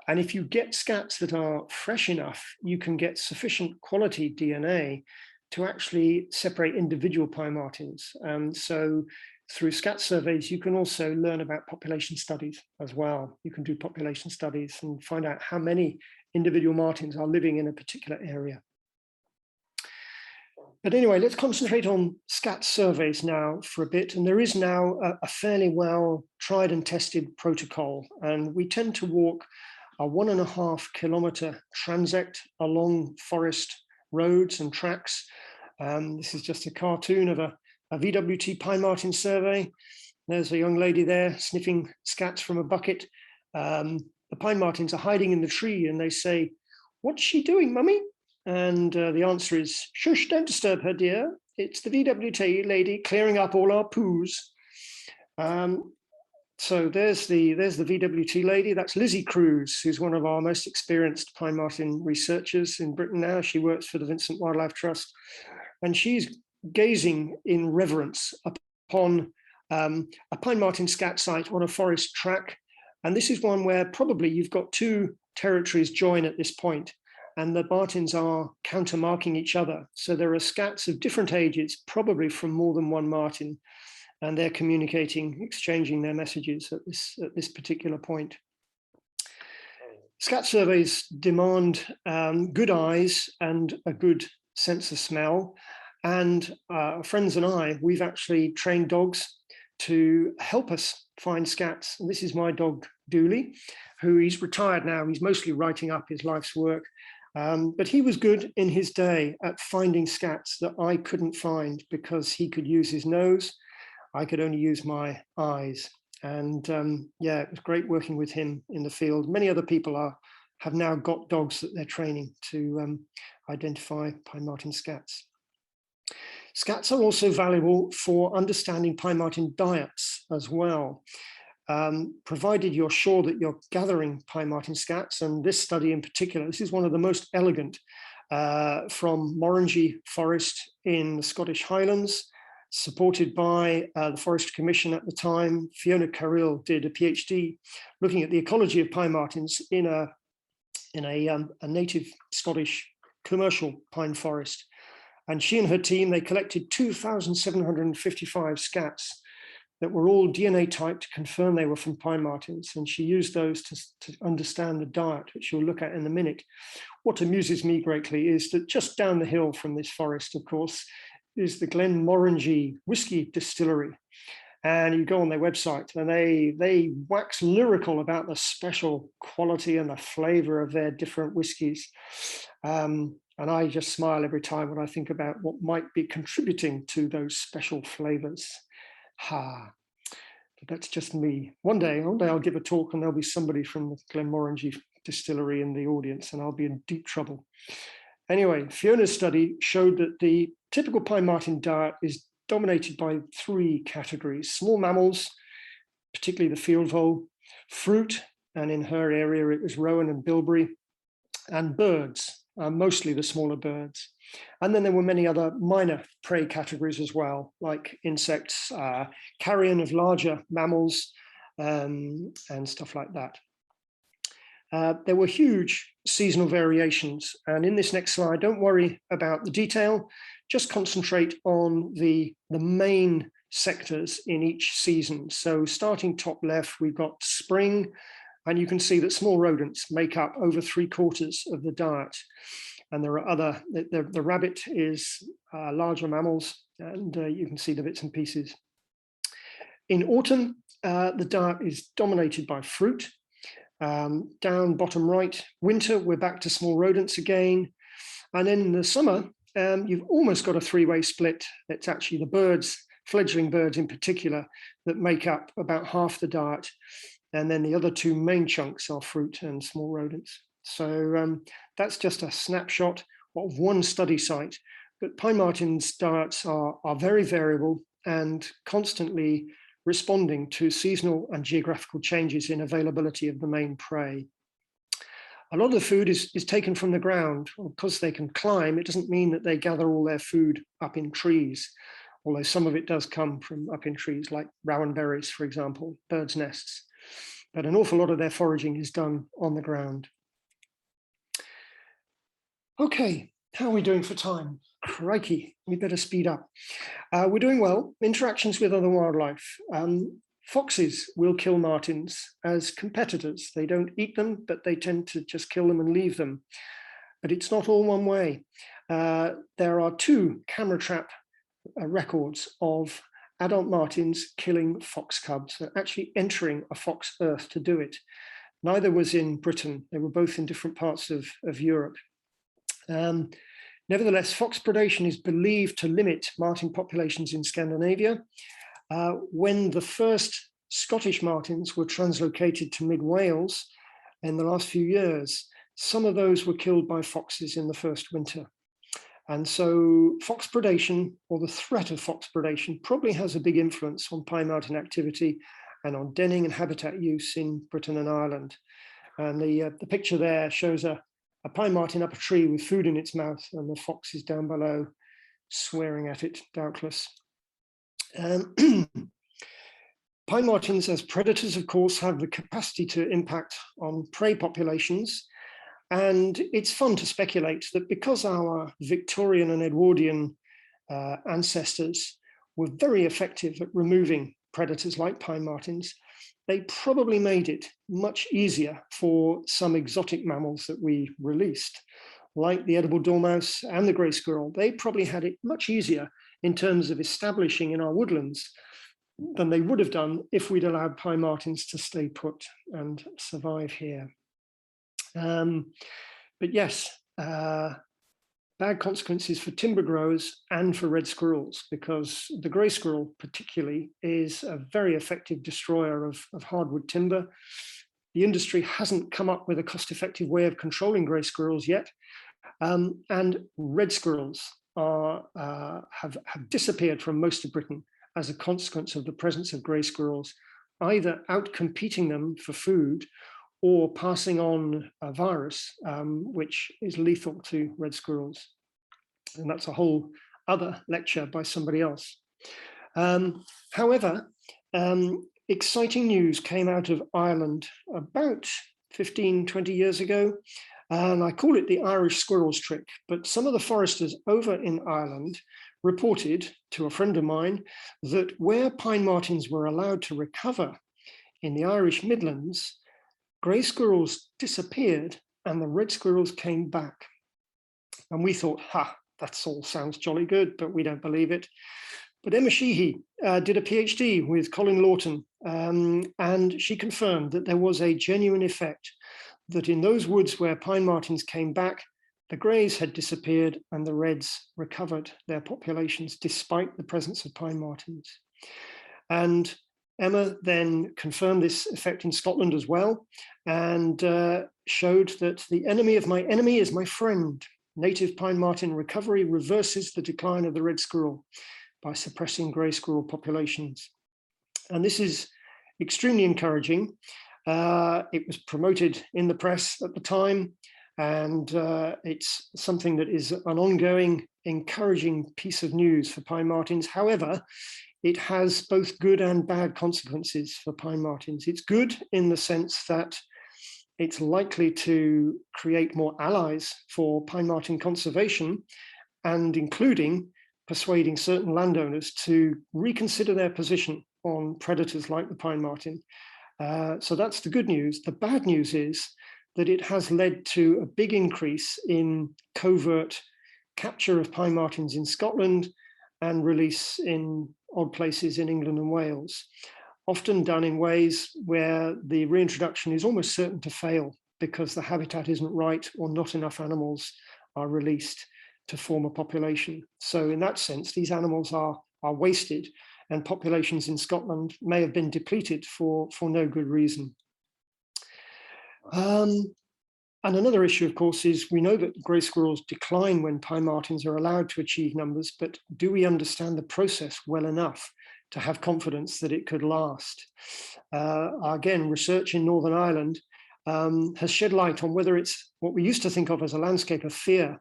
And if you get scats that are fresh enough, you can get sufficient quality DNA to actually separate individual pine martens. So through scat surveys, you can also learn about population studies as well. You can do population studies and find out how many individual martens are living in a particular area. But anyway, let's concentrate on scat surveys now for a bit. And there is now a fairly well tried and tested protocol. And we tend to walk a 1.5 kilometer transect along forest roads and tracks. This is just a cartoon of a VWT pine marten survey. There's a young lady there sniffing scats from a bucket. The pine martens are hiding in the tree and they say, "What's she doing, mummy?" And the answer is, "Shush, don't disturb her, dear. It's the VWT lady clearing up all our poos." So there's the VWT lady. That's Lizzie Cruz, who's one of our most experienced pine marten researchers in Britain now. She works for the Vincent Wildlife Trust. And she's gazing in reverence upon a pine marten scat site on a forest track. And this is one where probably you've got 2 territories join at this point, and the martens are counter-marking each other. So there are scats of different ages, probably from more than one marten, and they're communicating, exchanging their messages at this particular point. Scat surveys demand good eyes and a good sense of smell. And friends and I, we've actually trained dogs to help us find scats. And this is my dog, Dooley, who he's retired now. He's mostly writing up his life's work. But he was good in his day at finding scats that I couldn't find because he could use his nose. I could only use my eyes. And yeah, it was great working with him in the field. Many other people have now got dogs that they're training to identify pine marten scats. Scats are also valuable for understanding pine marten diets as well. Provided you're sure that you're gathering pine marten scats, and this study in particular, this is one of the most elegant from Morangi Forest in the Scottish Highlands, supported by the Forestry Commission at the time. Fiona Carrill did a PhD looking at the ecology of pine martens in a native Scottish commercial pine forest. And she and her team, they collected 2,755 scats that were all DNA typed to confirm they were from pine martens. And she used those to understand the diet, which you'll look at in a minute. What amuses me greatly is that just down the hill from this forest, of course, is the Glenmorangie whiskey distillery. And you go on their website and they wax lyrical about the special quality and the flavor of their different whiskies. And I just smile every time when I think about what might be contributing to those special flavors. But that's just me. One day I'll give a talk and there'll be somebody from the Glenmorangie distillery in the audience and I'll be in deep trouble. Anyway, Fiona's study showed that the typical pine marten diet is dominated by three categories: small mammals, particularly the field vole, fruit, and in her area it was rowan and bilberry, and birds, mostly the smaller birds. And then there were many other minor prey categories as well, like insects, carrion of larger mammals, and stuff like that. There were huge seasonal variations. And in this next slide, don't worry about the detail, just concentrate on the main sectors in each season. So starting top left, we've got spring, and you can see that small rodents make up over 3/4 of the diet. And there are other, the rabbit is larger mammals, and you can see the bits and pieces. In autumn, the diet is dominated by fruit. Down bottom right, winter, we're back to small rodents again. And then in the summer, you've almost got a three-way split. It's actually the birds, fledgling birds in particular, that make up about half the diet. And then the other two main chunks are fruit and small rodents. So that's just a snapshot of one study site. But pine martens' diets are very variable and constantly responding to seasonal and geographical changes in availability of the main prey. A lot of the food is taken from the ground. Because they can climb, it doesn't mean that they gather all their food up in trees, although some of it does come from up in trees, like rowan berries, for example, birds' nests. But an awful lot of their foraging is done on the ground. Okay, how are we doing for time? Crikey, we better speed up. We're doing well. Interactions with other wildlife. Foxes will kill martens as competitors. They don't eat them, but they tend to just kill them and leave them. But it's not all one way. There are 2 camera trap records of adult martens killing fox cubs, actually entering a fox earth to do it. Neither was in Britain. They were both in different parts of Europe. Nevertheless, fox predation is believed to limit marten populations in Scandinavia. When the first Scottish martens were translocated to mid-Wales in the last few years, some of those were killed by foxes in the first winter. And so fox predation, or the threat of fox predation, probably has a big influence on pine marten activity and on denning and habitat use in Britain and Ireland. And the picture there shows a pine marten up a tree with food in its mouth, and the fox is down below swearing at it, doubtless. Pine martens as predators, of course, have the capacity to impact on prey populations. And it's fun to speculate that because our Victorian and Edwardian ancestors were very effective at removing predators like pine martens, they probably made it much easier for some exotic mammals that we released, like the edible dormouse and the grey squirrel. They probably had it much easier in terms of establishing in our woodlands than they would have done if we'd allowed pine martens to stay put and survive here. But yes, bad consequences for timber growers and for red squirrels, because the grey squirrel particularly is a very effective destroyer of hardwood timber. The industry hasn't come up with a cost-effective way of controlling grey squirrels yet. And red squirrels have disappeared from most of Britain as a consequence of the presence of grey squirrels, either outcompeting them for food or passing on a virus, which is lethal to red squirrels. And that's a whole other lecture by somebody else. However, exciting news came out of Ireland about 15, 20 years ago. And I call it the Irish squirrels trick, but some of the foresters over in Ireland reported to a friend of mine that where pine martens were allowed to recover in the Irish Midlands, grey squirrels disappeared and the red squirrels came back. And we thought, ha, that all sounds jolly good, but we don't believe it. But Emma Sheehy did a PhD with Colin Lawton, and she confirmed that there was a genuine effect, that in those woods where pine martens came back, the greys had disappeared and the reds recovered their populations despite the presence of pine martens. And Emma then confirmed this effect in Scotland as well, and showed that the enemy of my enemy is my friend. Native pine marten recovery reverses the decline of the red squirrel by suppressing grey squirrel populations. And this is extremely encouraging. It was promoted in the press at the time, and it's something that is an ongoing, encouraging piece of news for pine martens. However, it has both good and bad consequences for pine martens. It's good in the sense that it's likely to create more allies for pine marten conservation, and including persuading certain landowners to reconsider their position on predators like the pine marten. So that's the good news. The bad news is that it has led to a big increase in covert capture of pine martens in Scotland and release in odd places in England and Wales, often done in ways where the reintroduction is almost certain to fail because the habitat isn't right or not enough animals are released to form a population. So in that sense, these animals are wasted, and populations in Scotland may have been depleted for no good reason. And another issue, of course, is we know that grey squirrels decline when pine martens are allowed to achieve numbers, but do we understand the process well enough to have confidence that it could last? Again, research in Northern Ireland has shed light on whether it's what we used to think of as a landscape of fear,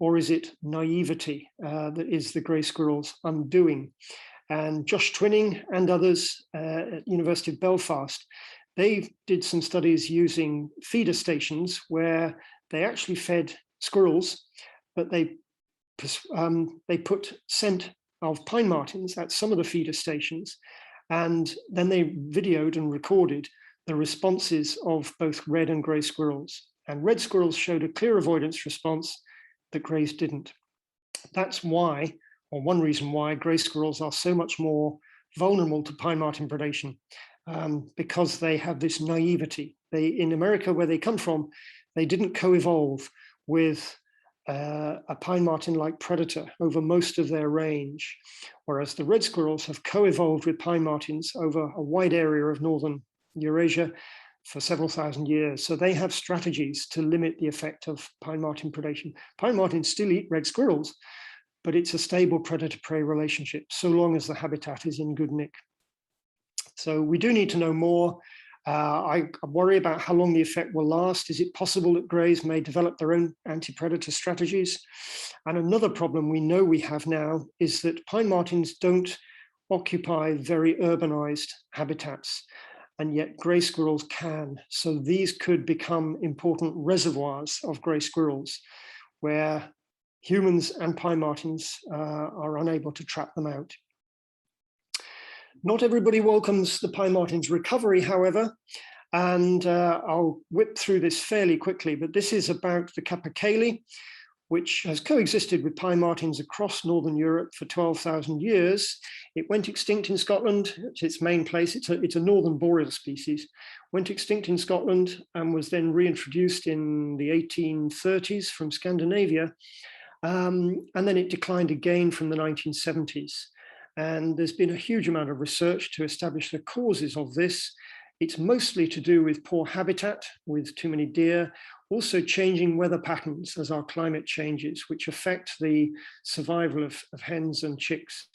or is it naivety that is the grey squirrel's undoing? And Josh Twinning and others at University of Belfast, they did some studies using feeder stations where they actually fed squirrels, but they put scent of pine martens at some of the feeder stations, and then they videoed and recorded the responses of both red and grey squirrels. And red squirrels showed a clear avoidance response that greys didn't. That's why, or one reason why, grey squirrels are so much more vulnerable to pine marten predation, because they have this naivety. In America, where they come from, they didn't co-evolve with a pine marten-like predator over most of their range, whereas the red squirrels have co-evolved with pine martens over a wide area of northern Eurasia for several thousand years. So they have strategies to limit the effect of pine marten predation. Pine martens still eat red squirrels, but it's a stable predator-prey relationship so long as the habitat is in good nick. So we do need to know more. I worry about how long the effect will last. Is it possible that greys may develop their own anti-predator strategies? And another problem we know we have now is that pine martens don't occupy very urbanized habitats, and yet grey squirrels can. So these could become important reservoirs of grey squirrels where humans and pine martens are unable to trap them out. Not everybody welcomes the pine marten's recovery, however, and I'll whip through this fairly quickly, but this is about the capercaillie, which has coexisted with pine martens across Northern Europe for 12,000 years. It went extinct in Scotland. It's its main place. It's a northern boreal species. Went extinct in Scotland and was then reintroduced in the 1830s from Scandinavia. And then it declined again from the 1970s. And there's been a huge amount of research to establish the causes of this. It's mostly to do with poor habitat, with too many deer, also changing weather patterns as our climate changes, which affect the survival of hens and chicks.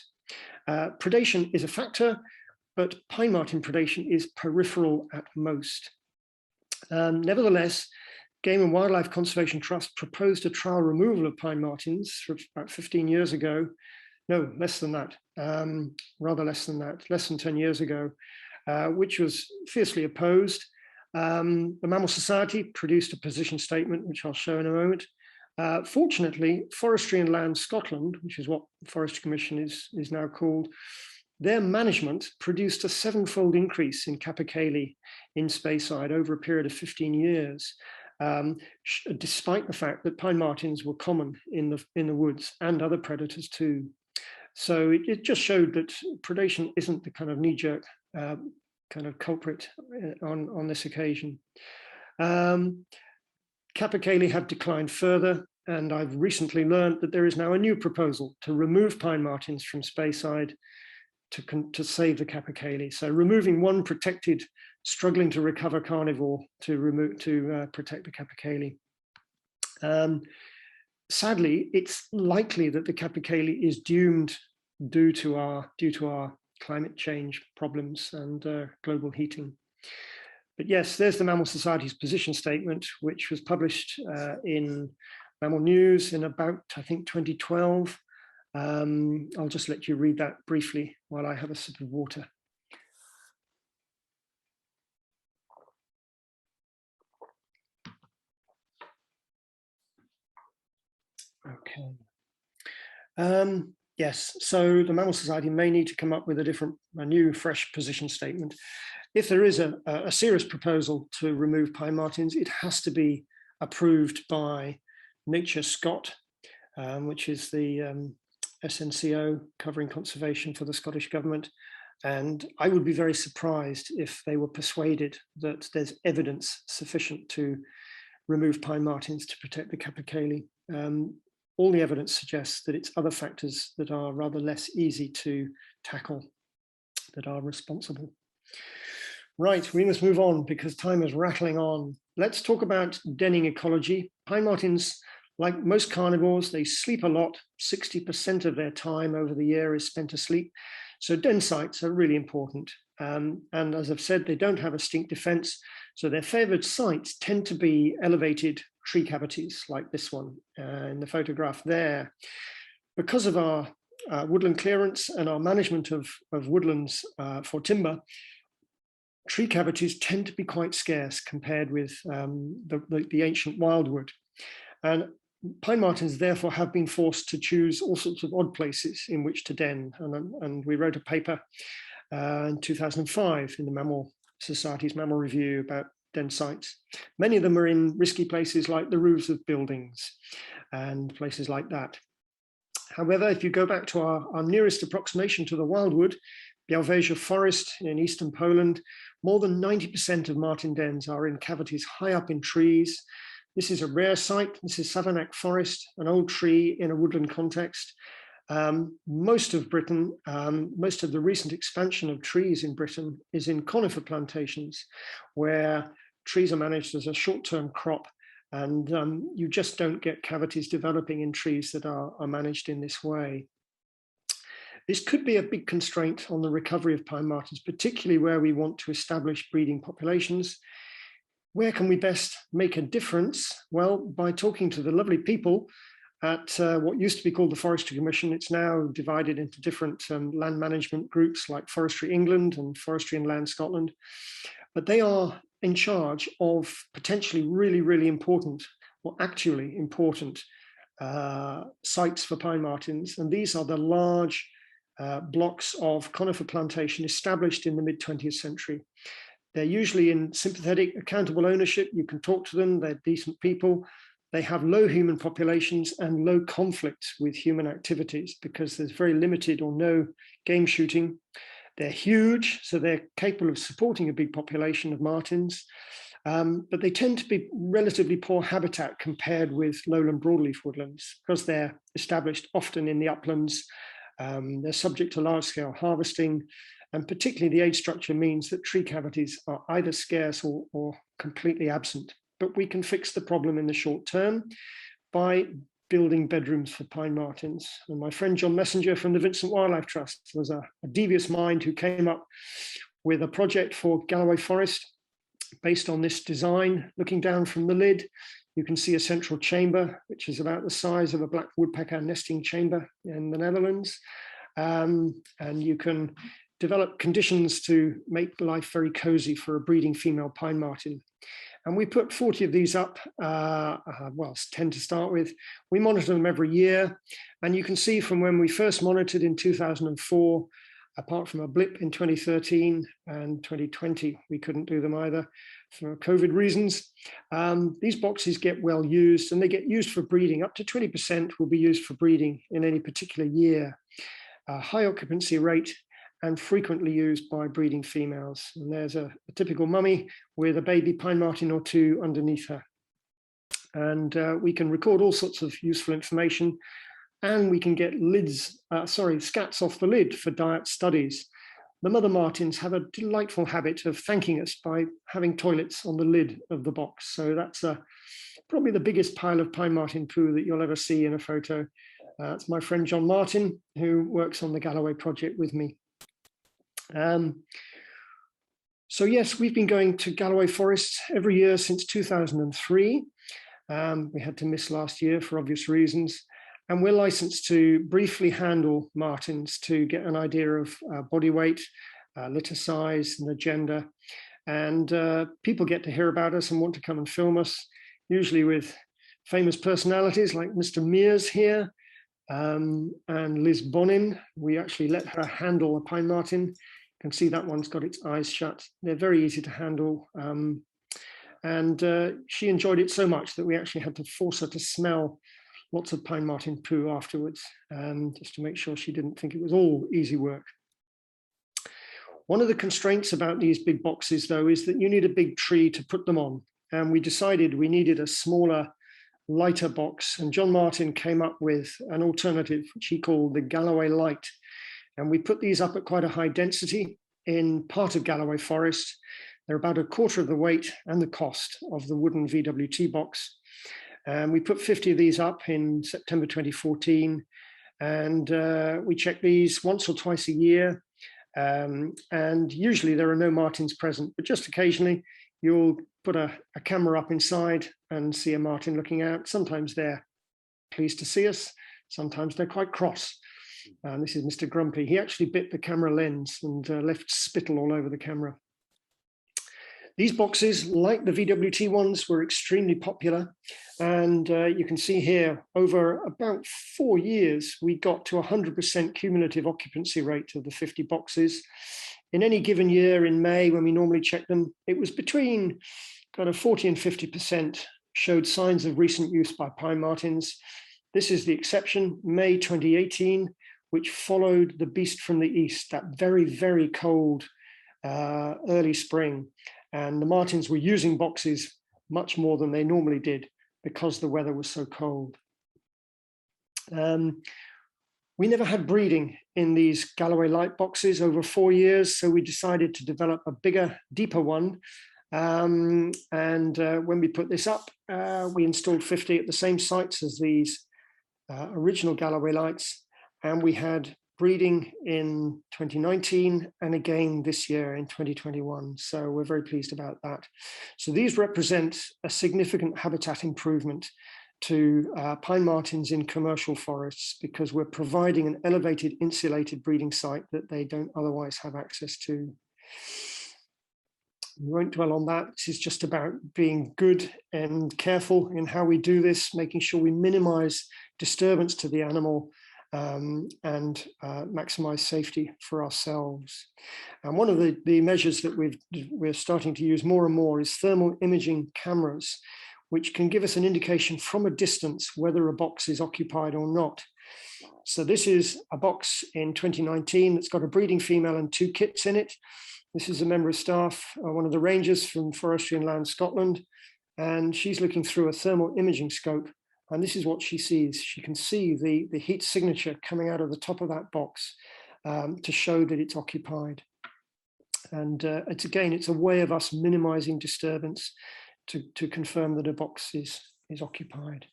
Predation is a factor, but pine marten predation is peripheral at most. Nevertheless, Game and Wildlife Conservation Trust proposed a trial removal of pine martens about 15 years ago. No, less than that, rather less than that, less than 10 years ago, which was fiercely opposed. The Mammal Society produced a position statement, which I'll show in a moment. Fortunately, Forestry and Land Scotland, which is what the Forestry Commission is now called, their management produced a 7-fold increase in capercaillie in Speyside over a period of 15 years, despite the fact that pine martens were common in the woods and other predators too. So it just showed that predation isn't the kind of knee-jerk kind of culprit on this occasion. Capercaillie have declined further, and I've recently learned that there is now a new proposal to remove pine martens from Speyside to save the capercaillie. So removing one protected, struggling to recover carnivore to protect the capercaillie. Sadly, it's likely that the capercaillie is doomed due to our climate change problems and global heating. But yes, there's the Mammal Society's position statement, which was published in Mammal News in about, I think, 2012. I'll just let you read that briefly while I have a sip of water. Okay. Yes, so the Mammal Society may need to come up with a new, fresh position statement. If there is a serious proposal to remove pine martens, it has to be approved by Nature Scot, which is the SNCO covering conservation for the Scottish Government. And I would be very surprised if they were persuaded that there's evidence sufficient to remove pine martens to protect the capercaillie. All the evidence suggests that it's other factors that are rather less easy to tackle that are responsible. Right, we must move on because time is rattling on. Let's talk about denning ecology. Pine martens, like most carnivores, they sleep a lot. 60% of their time over the year is spent asleep. So den sites are really important. And as I've said, they don't have a stink defense. So their favored sites tend to be elevated tree cavities like this one in the photograph there. Because of our woodland clearance and our management of woodlands for timber, tree cavities tend to be quite scarce compared with the ancient wildwood. And pine martens therefore have been forced to choose all sorts of odd places in which to den. And we wrote a paper in 2005 in the Mammal Society's Mammal Review about den sites. Many of them are in risky places like the roofs of buildings and places like that. However, if you go back to our nearest approximation to the wildwood, Białowieża Forest in eastern Poland, more than 90% of marten dens are in cavities high up in trees. This is a rare site. This is Savanac Forest, an old tree in a woodland context. Most of Britain, most of the recent expansion of trees in Britain is in conifer plantations, where trees are managed as a short-term crop, and you just don't get cavities developing in trees that are managed in this way. This could be a big constraint on the recovery of pine martens, particularly where we want to establish breeding populations. Where can we best make a difference? Well, by talking to the lovely people at what used to be called the Forestry Commission. It's now divided into different land management groups like Forestry England and Forestry and Land Scotland. But they are in charge of potentially really, really important, or actually important sites for pine martens. And these are the large blocks of conifer plantation established in the mid-20th century. They're usually in sympathetic, accountable ownership. You can talk to them, they're decent people. They have low human populations and low conflict with human activities because there's very limited or no game shooting. They're huge, so they're capable of supporting a big population of martens, but they tend to be relatively poor habitat compared with lowland broadleaf woodlands because they're established often in the uplands. They're subject to large-scale harvesting, and particularly the age structure means that tree cavities are either scarce or completely absent. but we can fix the problem in the short term by building bedrooms for pine martens. And my friend John Messenger from the Vincent Wildlife Trust was a devious mind who came up with a project for Galloway Forest based on this design. Looking down from the lid, you can see a central chamber, which is about the size of a black woodpecker nesting chamber in the Netherlands. And you can develop conditions to make life very cozy for a breeding female pine marten. And we put 40 of these up, well, 10 to start with. We monitor them every year. And you can see from when we first monitored in 2004, apart from a blip in 2013 and 2020, we couldn't do them either for COVID reasons. These boxes get well used, and they get used for breeding. Up to 20% will be used for breeding in any particular year. High occupancy rate and frequently used by breeding females. And there's a typical mummy with a baby pine marten or two underneath her. And we can record all sorts of useful information, and we can get scats off the lid for diet studies. The mother martens have a delightful habit of thanking us by having toilets on the lid of the box. So that's probably the biggest pile of pine marten poo that you'll ever see in a photo. It's my friend John Marten, who works on the Galloway project with me. So yes, we've been going to Galloway Forest every year since 2003. We had to miss last year for obvious reasons. And we're licensed to briefly handle martens to get an idea of body weight, litter size, and the gender. And people get to hear about us and want to come and film us, usually with famous personalities like Mr. Mears here, and Liz Bonin. We actually let her handle a pine marten. You can see that one's got its eyes shut. They're very easy to handle. And she enjoyed it so much that we actually had to force her to smell lots of pine marten poo afterwards, just to make sure she didn't think it was all easy work. One of the constraints about these big boxes, though, is that you need a big tree to put them on. And we decided we needed a smaller, lighter box. And John Marten came up with an alternative, which he called the Galloway Light. And we put these up at quite a high density in part of Galloway Forest. They're about a quarter of the weight and the cost of the wooden VWT box. And we put 50 of these up in September 2014. And we check these once or twice a year. And usually there are no martens present, but just occasionally you'll put a camera up inside and see a marten looking out. Sometimes they're pleased to see us. Sometimes they're quite cross. This is Mr. Grumpy. He actually bit the camera lens and left spittle all over the camera. These boxes, like the VWT ones, were extremely popular. And you can see here, over about 4 years, we got to 100% cumulative occupancy rate of the 50 boxes. In any given year in May, when we normally check them, it was between kind of 40 and 50% showed signs of recent use by pine martens. This is the exception, May 2018, which followed the beast from the east, that very, very cold early spring. And the martens were using boxes much more than they normally did because the weather was so cold. We never had breeding in these Galloway light boxes over 4 years, so we decided to develop a bigger, deeper one. When we put this up, we installed 50 at the same sites as these original Galloway lights, and we had breeding in 2019 and again this year in 2021. So we're very pleased about that. So these represent a significant habitat improvement to pine martens in commercial forests because we're providing an elevated insulated breeding site that they don't otherwise have access to. We won't dwell on that. This is just about being good and careful in how we do this, making sure we minimize disturbance to the animal and maximize safety for ourselves. And one of the measures that we're starting to use more and more is thermal imaging cameras, which can give us an indication from a distance whether a box is occupied or not. So this is a box in 2019 that's got a breeding female and 2 kits in it. This is a member of staff, one of the rangers from Forestry and Land Scotland, and she's looking through a thermal imaging scope. And this is what she sees. She can see the heat signature coming out of the top of that box to show that it's occupied. And it's a way of us minimizing disturbance to confirm that a box is occupied.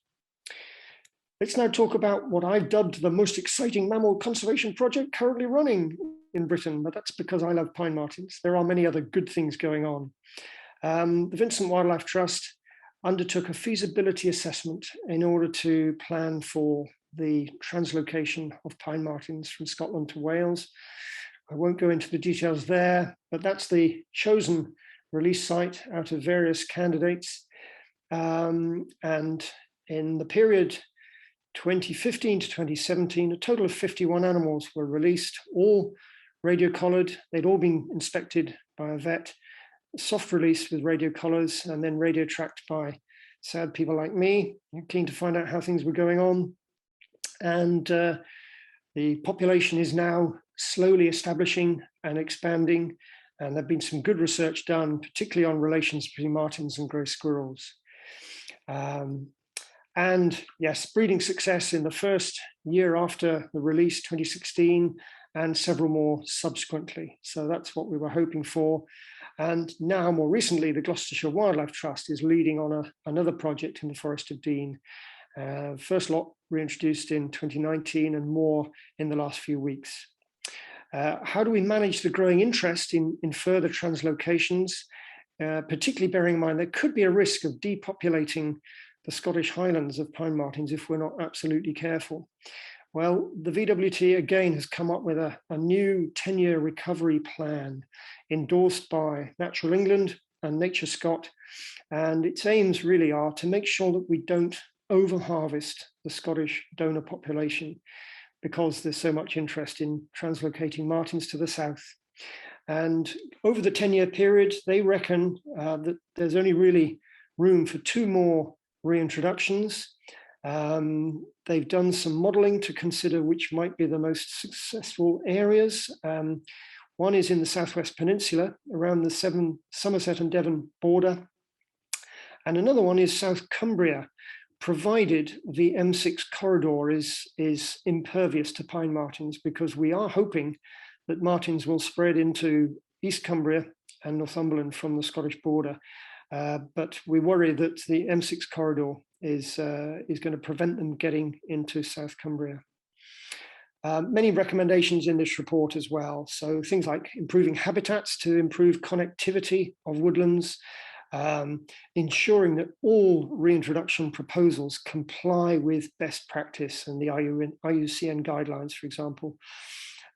Let's now talk about what I've dubbed the most exciting mammal conservation project currently running in Britain, but that's because I love pine martens. There are many other good things going on. The Vincent Wildlife Trust undertook a feasibility assessment in order to plan for the translocation of pine martens from Scotland to Wales. I won't go into the details there, but that's the chosen release site out of various candidates. And in the period 2015 to 2017, a total of 51 animals were released, all radio collared. They'd all been inspected by a vet, soft release with radio collars, and then radio tracked by sad people like me, keen to find out how things were going on. And the population is now slowly establishing and expanding, and there've been some good research done, particularly on relations between martens and grey squirrels. And yes, breeding success in the first year after the release, 2016, and several more subsequently. So that's what we were hoping for. And now, more recently, the Gloucestershire Wildlife Trust is leading on another project in the Forest of Dean. First lot reintroduced in 2019 and more in the last few weeks. How do we manage the growing interest in further translocations, particularly bearing in mind there could be a risk of depopulating the Scottish Highlands of pine martens if we're not absolutely careful? Well, the VWT again has come up with a new 10-year recovery plan endorsed by Natural England and Nature Scot, and its aims really are to make sure that we don't over-harvest the Scottish donor population because there's so much interest in translocating martens to the south. And over the 10-year period, they reckon that there's only really room for 2 more reintroductions. They've done some modelling to consider which might be the most successful areas. One is in the Southwest Peninsula around the Somerset and Devon border. And another one is South Cumbria, provided the M6 corridor is impervious to pine martens, because we are hoping that martens will spread into East Cumbria and Northumberland from the Scottish border. But we worry that the M6 corridor is going to prevent them getting into South Cumbria. Many recommendations in this report as well. So things like improving habitats to improve connectivity of woodlands, ensuring that all reintroduction proposals comply with best practice and the IUCN guidelines, for example.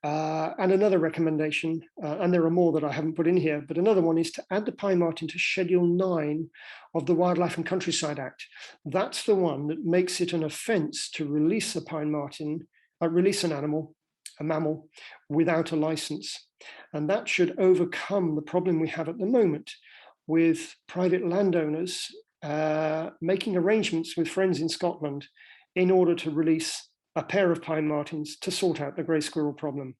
And another recommendation, and there are more that I haven't put in here, but another one is to add the pine marten to Schedule 9 of the Wildlife and Countryside Act. That's the one that makes it an offence to release a pine marten, release an animal, a mammal, without a licence. And that should overcome the problem we have at the moment with private landowners making arrangements with friends in Scotland in order to release a pair of pine martens to sort out the grey squirrel problem,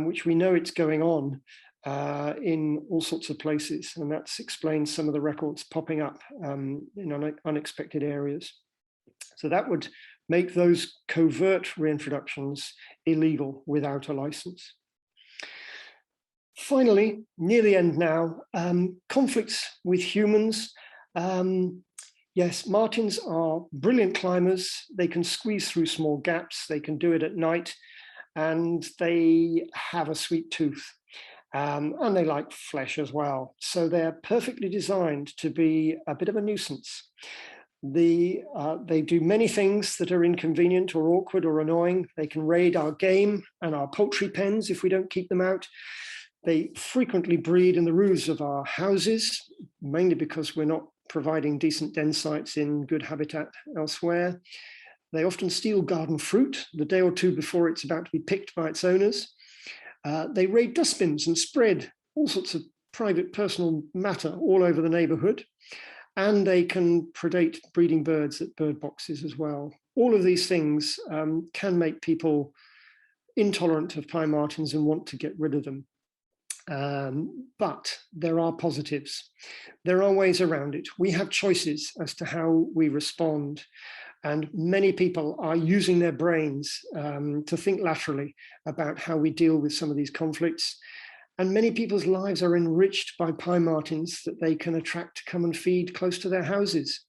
which we know it's going on in all sorts of places. And that explains some of the records popping up in unexpected areas. So that would make those covert reintroductions illegal without a license. Finally, near the end now, conflicts with humans. Yes, martens are brilliant climbers. They can squeeze through small gaps. They can do it at night, and they have a sweet tooth. And they like flesh as well. So they're perfectly designed to be a bit of a nuisance. They do many things that are inconvenient or awkward or annoying. They can raid our game and our poultry pens if we don't keep them out. They frequently breed in the roofs of our houses, mainly because we're not providing decent den sites in good habitat elsewhere. They often steal garden fruit the day or two before it's about to be picked by its owners. They raid dustbins and spread all sorts of private personal matter all over the neighborhood. And they can predate breeding birds at bird boxes as well. All of these things can make people intolerant of pine martens and want to get rid of them. But there are positives. There are ways around it. We have choices as to how we respond. And many people are using their brains to think laterally about how we deal with some of these conflicts. And many people's lives are enriched by pine martens that they can attract to come and feed close to their houses.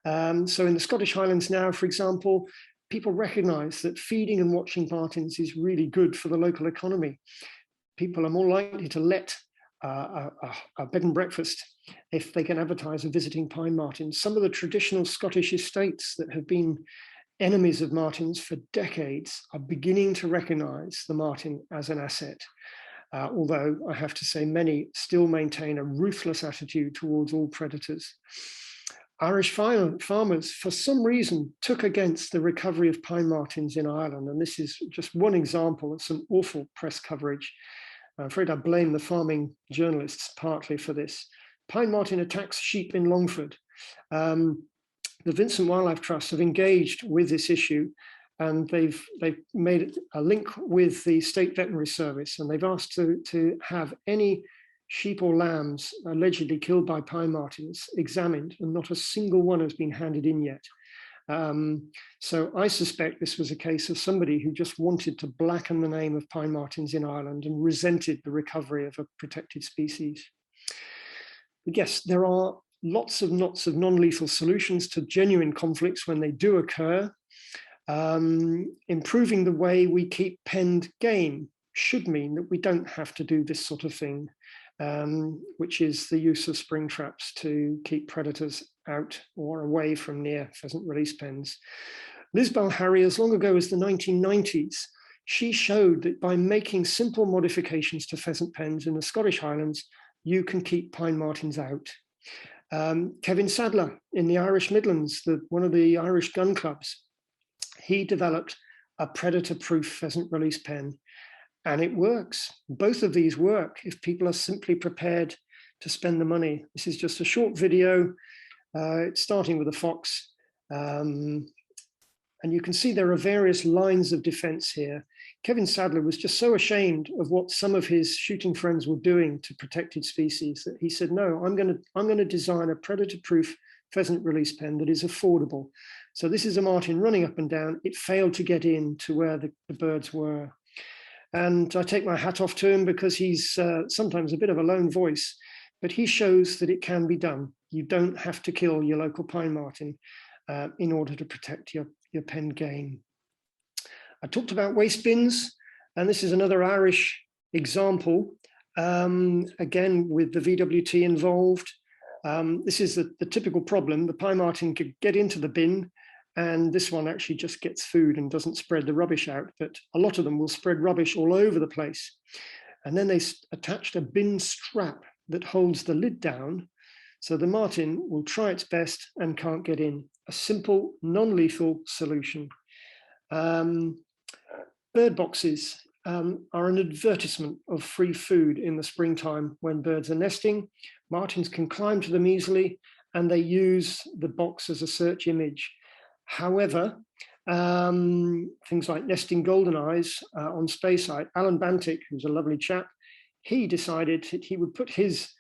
So in the Scottish Highlands now, for example, people recognise that feeding and watching martens is really good for the local economy. People are more likely to let a bed and breakfast if they can advertise a visiting pine marten. Some of the traditional Scottish estates that have been enemies of martens for decades are beginning to recognise the marten as an asset. Although I have to say many still maintain a ruthless attitude towards all predators. Irish farmers, for some reason, took against the recovery of pine martens in Ireland. And this is just one example of some awful press coverage. I'm afraid I blame the farming journalists partly for this. Pine marten attacks sheep in Longford. The Vincent Wildlife Trust have engaged with this issue, and they've made a link with the State Veterinary Service, and they've asked to have any sheep or lambs allegedly killed by pine martens examined, and not a single one has been handed in yet. So I suspect this was a case of somebody who just wanted to blacken the name of pine martens in Ireland and resented the recovery of a protected species. But yes, there are lots of non-lethal solutions to genuine conflicts when they do occur. Improving the way we keep penned game should mean that we don't have to do this sort of thing, which is the use of spring traps to keep predators out or away from near pheasant release pens. Liz Bell-Harry, as long ago as the 1990s, she showed that by making simple modifications to pheasant pens in the Scottish Highlands, you can keep pine martens out. Kevin Sadler in the Irish Midlands, one of the Irish gun clubs, he developed a predator-proof pheasant release pen, and it works. Both of these work if people are simply prepared to spend the money. This is just a short video. It's starting with a fox. And you can see there are various lines of defense here. Kevin Sadler was just so ashamed of what some of his shooting friends were doing to protected species that he said, no, I'm going to design a predator-proof pheasant release pen that is affordable. So this is a marten running up and down. It failed to get in to where the birds were. And I take my hat off to him because he's sometimes a bit of a lone voice, but he shows that it can be done. You don't have to kill your local pine marten in order to protect your pen game. I talked about waste bins, and this is another Irish example, again with the VWT involved. This is the typical problem. The pine marten could get into the bin, and this one actually just gets food and doesn't spread the rubbish out, but a lot of them will spread rubbish all over the place. And then they attached a bin strap that holds the lid down, so the marten will try its best and can't get in. A simple, non-lethal solution. Bird boxes are an advertisement of free food in the springtime when birds are nesting. Martens can climb to them easily, and they use the box as a search image. However, things like nesting goldeneyes on Speyside, Alan Bantic, who's a lovely chap, he decided that he would put his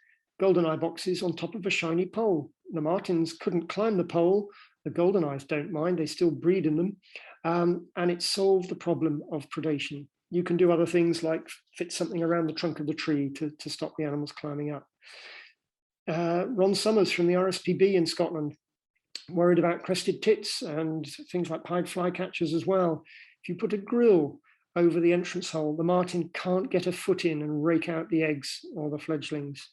goldeneye boxes on top of a shiny pole. The martens couldn't climb the pole. The goldeneyes don't mind, they still breed in them. And it solved the problem of predation. You can do other things like fit something around the trunk of the tree to stop the animals climbing up. Ron Summers from the RSPB in Scotland, worried about crested tits and things like pied flycatchers as well. If you put a grill over the entrance hole, the marten can't get a foot in and rake out the eggs or the fledglings.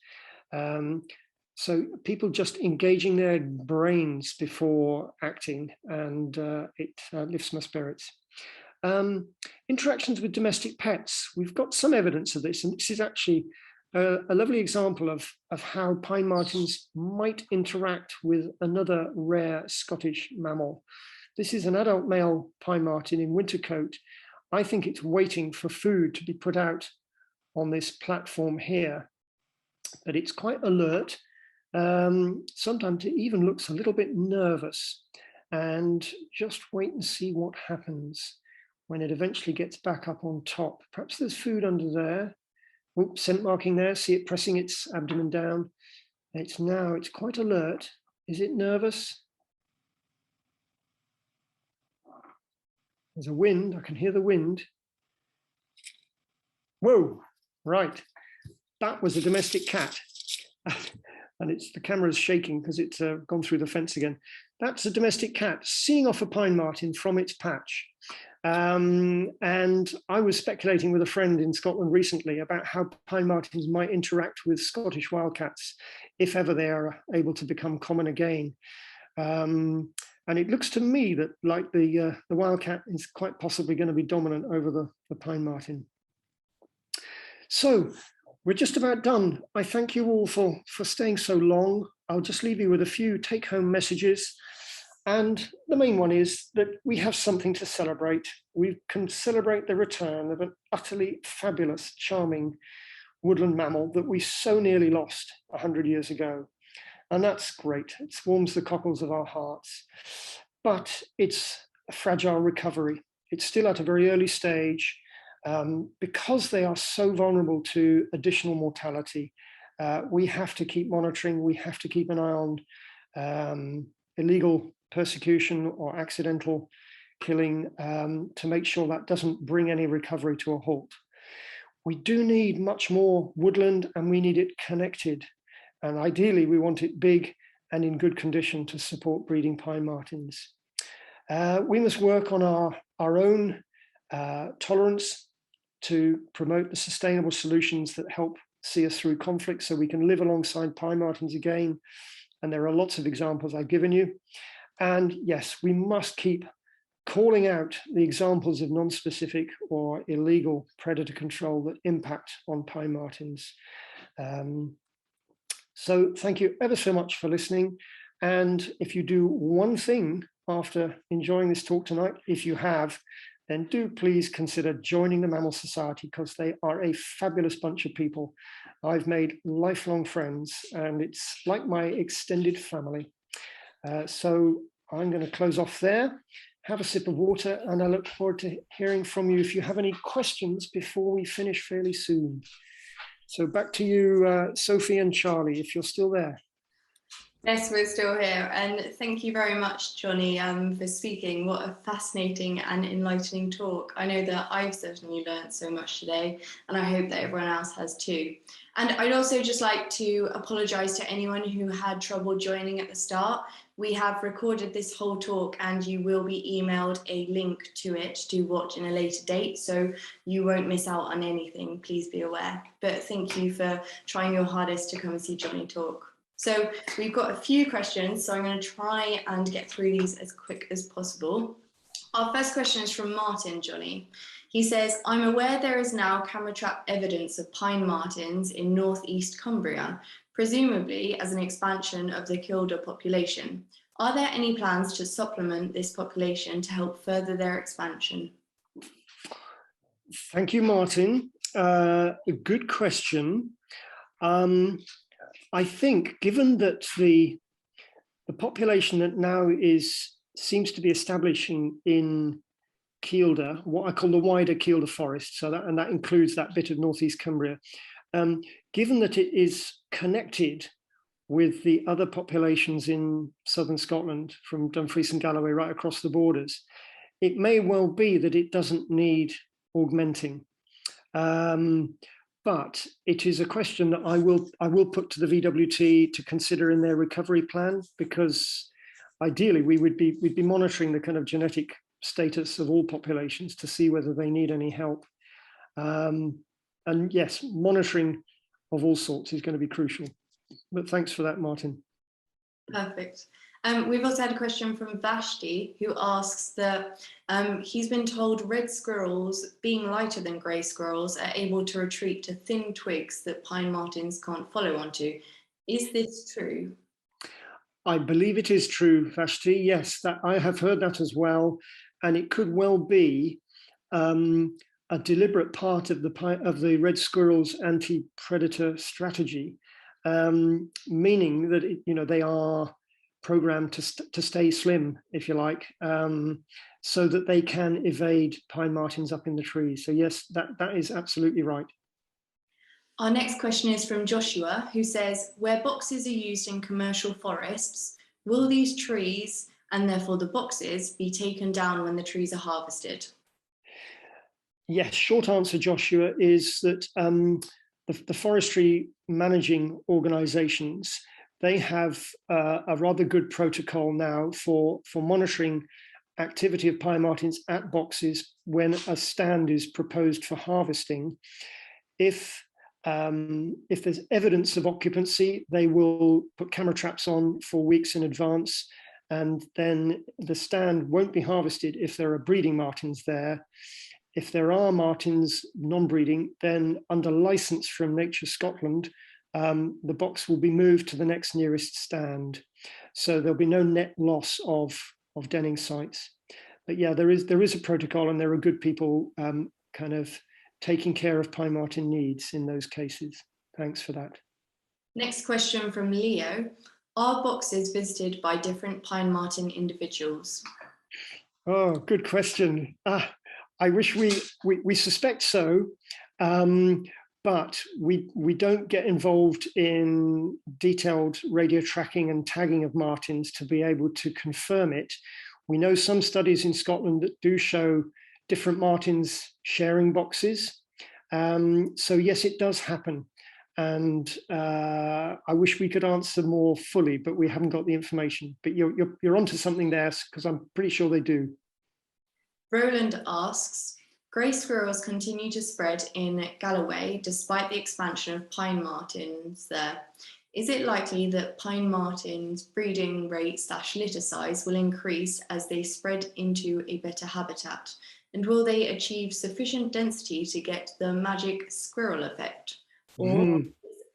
So people just engaging their brains before acting, and it lifts my spirits. Interactions with domestic pets. We've got some evidence of this, and this is actually a lovely example of how pine martens might interact with another rare Scottish mammal. This is an adult male pine marten in winter coat. I think it's waiting for food to be put out on this platform here, but it's quite alert. Sometimes it even looks a little bit nervous, and just wait and see what happens when it eventually gets back up on top. Perhaps there's food under there. Oops, scent marking there, see it pressing its abdomen down. It's quite alert. Is it nervous? There's a wind, I can hear the wind. Whoa, right. that was a domestic cat. And the camera's shaking because it's gone through the fence again. That's a domestic cat seeing off a pine marten from its patch. And I was speculating with a friend in Scotland recently about how pine martens might interact with Scottish wildcats if ever they are able to become common again. And it looks to me that, like the wildcat is quite possibly going to be dominant over the pine marten. So we're just about done. I thank you all for staying so long. I'll just leave you with a few take-home messages. And the main one is that we have something to celebrate. We can celebrate the return of an utterly fabulous, charming woodland mammal that we so nearly lost 100 years ago. And that's great. It warms the cockles of our hearts. But it's a fragile recovery. It's still at a very early stage. Because they are so vulnerable to additional mortality, we have to keep monitoring. We have to keep an eye on illegal persecution or accidental killing to make sure that doesn't bring any recovery to a halt. We do need much more woodland, and we need it connected. And ideally, we want it big and in good condition to support breeding pine martens. We must work on our own tolerance to promote the sustainable solutions that help see us through conflict so we can live alongside pine martens again. And there are lots of examples I've given you. And yes, we must keep calling out the examples of non-specific or illegal predator control that impact on pine martens. So thank you ever so much for listening. And if you do one thing after enjoying this talk tonight, if you have, then do please consider joining the Mammal Society, because they are a fabulous bunch of people. I've made lifelong friends, and it's like my extended family. So I'm going to close off there, have a sip of water, and I look forward to hearing from you if you have any questions before we finish fairly soon. So back to you, Sophie and Charlie, if you're still there. Yes, we're still here. And thank you very much, Johnny, for speaking. What a fascinating and enlightening talk. I know that I've certainly learned so much today, and I hope that everyone else has too. And I'd also just like to apologise to anyone who had trouble joining at the start. We have recorded this whole talk, and you will be emailed a link to it to watch in a later date, so you won't miss out on anything, please be aware. But thank you for trying your hardest to come and see Johnny talk. So we've got a few questions, so I'm going to try and get through these as quick as possible. Our first question is from Marten, Johnny. He says, I'm aware there is now camera trap evidence of pine martens in northeast Cumbria, presumably as an expansion of the Kilda population. Are there any plans to supplement this population to help further their expansion? Thank you, Martin. A good question. I think, given that the population that now seems to be establishing in Kielder, what I call the wider Kielder forest, so that includes that bit of northeast Cumbria, given that it is connected with the other populations in southern Scotland, from Dumfries and Galloway right across the borders, it may well be that it doesn't need augmenting. But it is a question that I will put to the VWT to consider in their recovery plan, because ideally we'd be monitoring the kind of genetic status of all populations to see whether they need any help. And yes, monitoring of all sorts is going to be crucial. But thanks for that, Martin. Perfect. We've also had a question from Vashti, who asks that he's been told red squirrels, being lighter than grey squirrels, are able to retreat to thin twigs that pine martens can't follow onto. Is this true? I believe it is true, Vashti. Yes, that I have heard that as well, and it could well be a deliberate part of the red squirrel's anti-predator strategy, meaning that they are programmed to stay slim, if you like, so that they can evade pine martens up in the trees. So yes, that is absolutely right. Our next question is from Joshua, who says, where boxes are used in commercial forests, will these trees, and therefore the boxes, be taken down when the trees are harvested? Yes, short answer, Joshua, is that the forestry managing organizations, they have a rather good protocol now for monitoring activity of pine martens at boxes when a stand is proposed for harvesting. If there's evidence of occupancy, they will put camera traps on for weeks in advance, and then the stand won't be harvested if there are breeding martens there. If there are martens non-breeding, then under license from Nature Scotland, the box will be moved to the next nearest stand. So there'll be no net loss of denning sites. But yeah, there is a protocol, and there are good people kind of taking care of pine marten needs in those cases. Thanks for that. Next question from Leo. Are boxes visited by different pine marten individuals? Oh, good question. I wish we suspect so, but we don't get involved in detailed radio tracking and tagging of martens to be able to confirm it. We know some studies in Scotland that do show different martens sharing boxes. So yes, it does happen. And I wish we could answer more fully, but we haven't got the information. But you're onto something there, because I'm pretty sure they do. Roland asks, grey squirrels continue to spread in Galloway despite the expansion of pine martens there. Is it likely that pine martens' breeding rate / litter size will increase as they spread into a better habitat? And will they achieve sufficient density to get the magic squirrel effect? Or is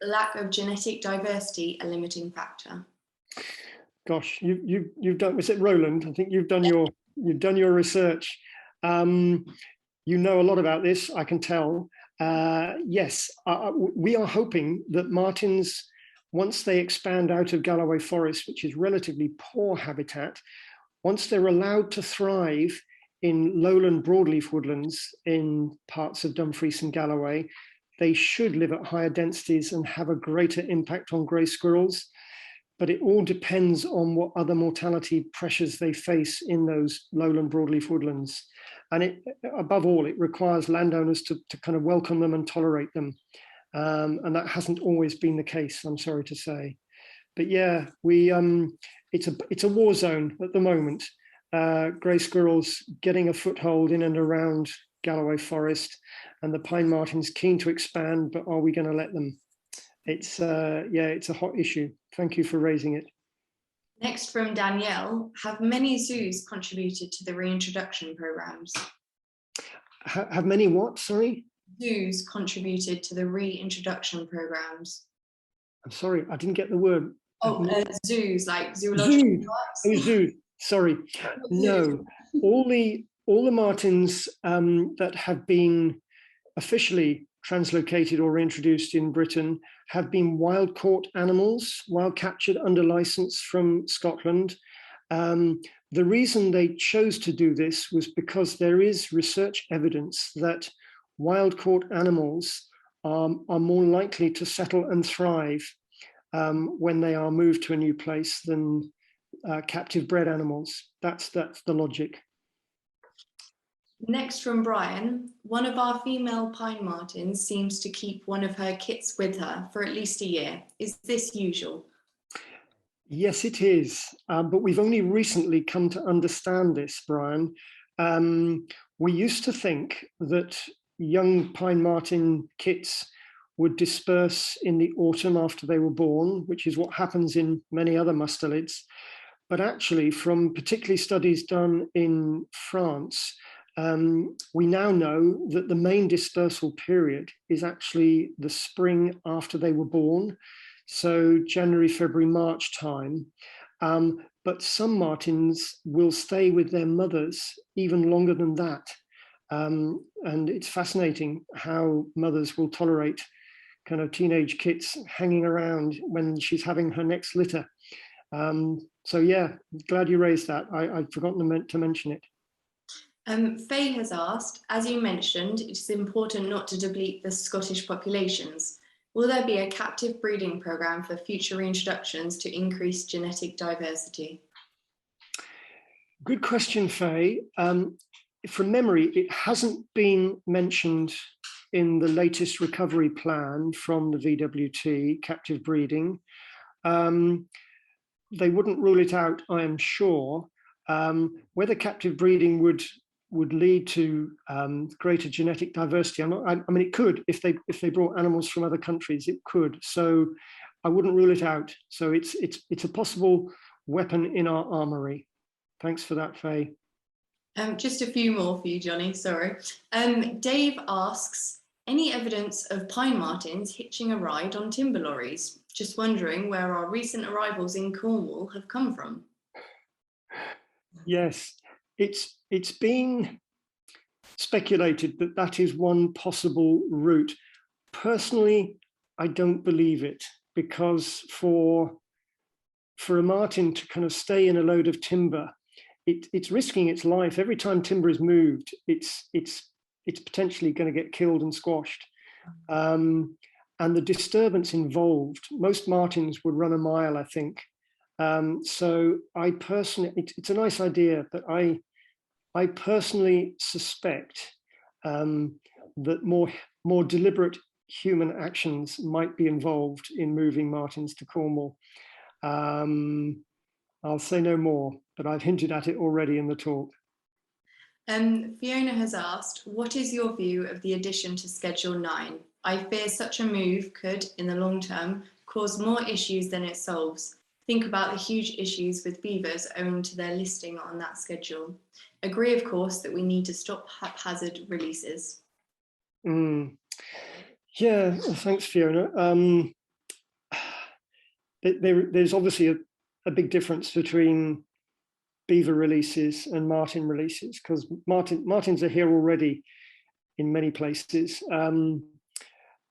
lack of genetic diversity a limiting factor? Gosh, you've done, was it Roland? I think you've done your research. You know a lot about this, I can tell. Yes, we are hoping that martens, once they expand out of Galloway Forest, which is relatively poor habitat, once they're allowed to thrive in lowland broadleaf woodlands in parts of Dumfries and Galloway, they should live at higher densities and have a greater impact on grey squirrels. But it all depends on what other mortality pressures they face in those lowland broadleaf woodlands. And above all, it requires landowners to kind of welcome them and tolerate them. And that hasn't always been the case, I'm sorry to say. But yeah, it's a war zone at the moment. Grey squirrels getting a foothold in and around Galloway Forest, and the pine martens keen to expand, but are we going to let them? It's a hot issue. Thank you for raising it. Next from Danielle, have many zoos contributed to the reintroduction programs? Have many what, sorry? Zoos contributed to the reintroduction programs. I'm sorry, I didn't get the word. Oh, zoos, like zoological parks. Oh, zoos, sorry. No, all the martens that have been officially translocated or introduced in Britain have been wild caught animals, wild captured under license from Scotland. The reason they chose to do this was because there is research evidence that wild caught animals are more likely to settle and thrive when they are moved to a new place than captive bred animals. That's the logic. Next from Brian, one of our female pine martens seems to keep one of her kits with her for at least a year. Is this usual? Yes, it is, but we've only recently come to understand this, Brian. We used to think that young pine marten kits would disperse in the autumn after they were born, which is what happens in many other mustelids. But actually, from particularly studies done in France, we now know that the main dispersal period is actually the spring after they were born, so January, February, March time. But some martens will stay with their mothers even longer than that. And it's fascinating how mothers will tolerate kind of teenage kits hanging around when she's having her next litter. So yeah, glad you raised that. I'd forgotten to mention it. Faye has asked, as you mentioned, it is important not to deplete the Scottish populations. Will there be a captive breeding programme for future reintroductions to increase genetic diversity? Good question, Faye. From memory, it hasn't been mentioned in the latest recovery plan from the VWT, captive breeding. They wouldn't rule it out, I am sure. Whether captive breeding would lead to greater genetic diversity, I mean, it could if they brought animals from other countries, it could. So I wouldn't rule it out. So it's a possible weapon in our armory. Thanks for that, Faye. Just a few more for you, Johnny, sorry. Dave asks, any evidence of pine martens hitching a ride on timber lorries? Just wondering where our recent arrivals in Cornwall have come from. Yes, it's been speculated that that is one possible route. Personally, I don't believe it, because for a marten to kind of stay in a load of timber, it's risking its life. Every time timber is moved, it's potentially going to get killed and squashed. And the disturbance involved, most martens would run a mile, I think. So I personally, it's a nice idea, but I personally suspect that more deliberate human actions might be involved in moving martens to Cornwall. I'll say no more, but I've hinted at it already in the talk. Fiona has asked, what is your view of the addition to Schedule 9? I fear such a move could, in the long term, cause more issues than it solves. Think about the huge issues with beavers owing to their listing on that schedule. Agree, of course, that we need to stop haphazard releases. Yeah, well, thanks, Fiona. There's obviously a big difference between beaver releases and marten releases, because martens are here already in many places. And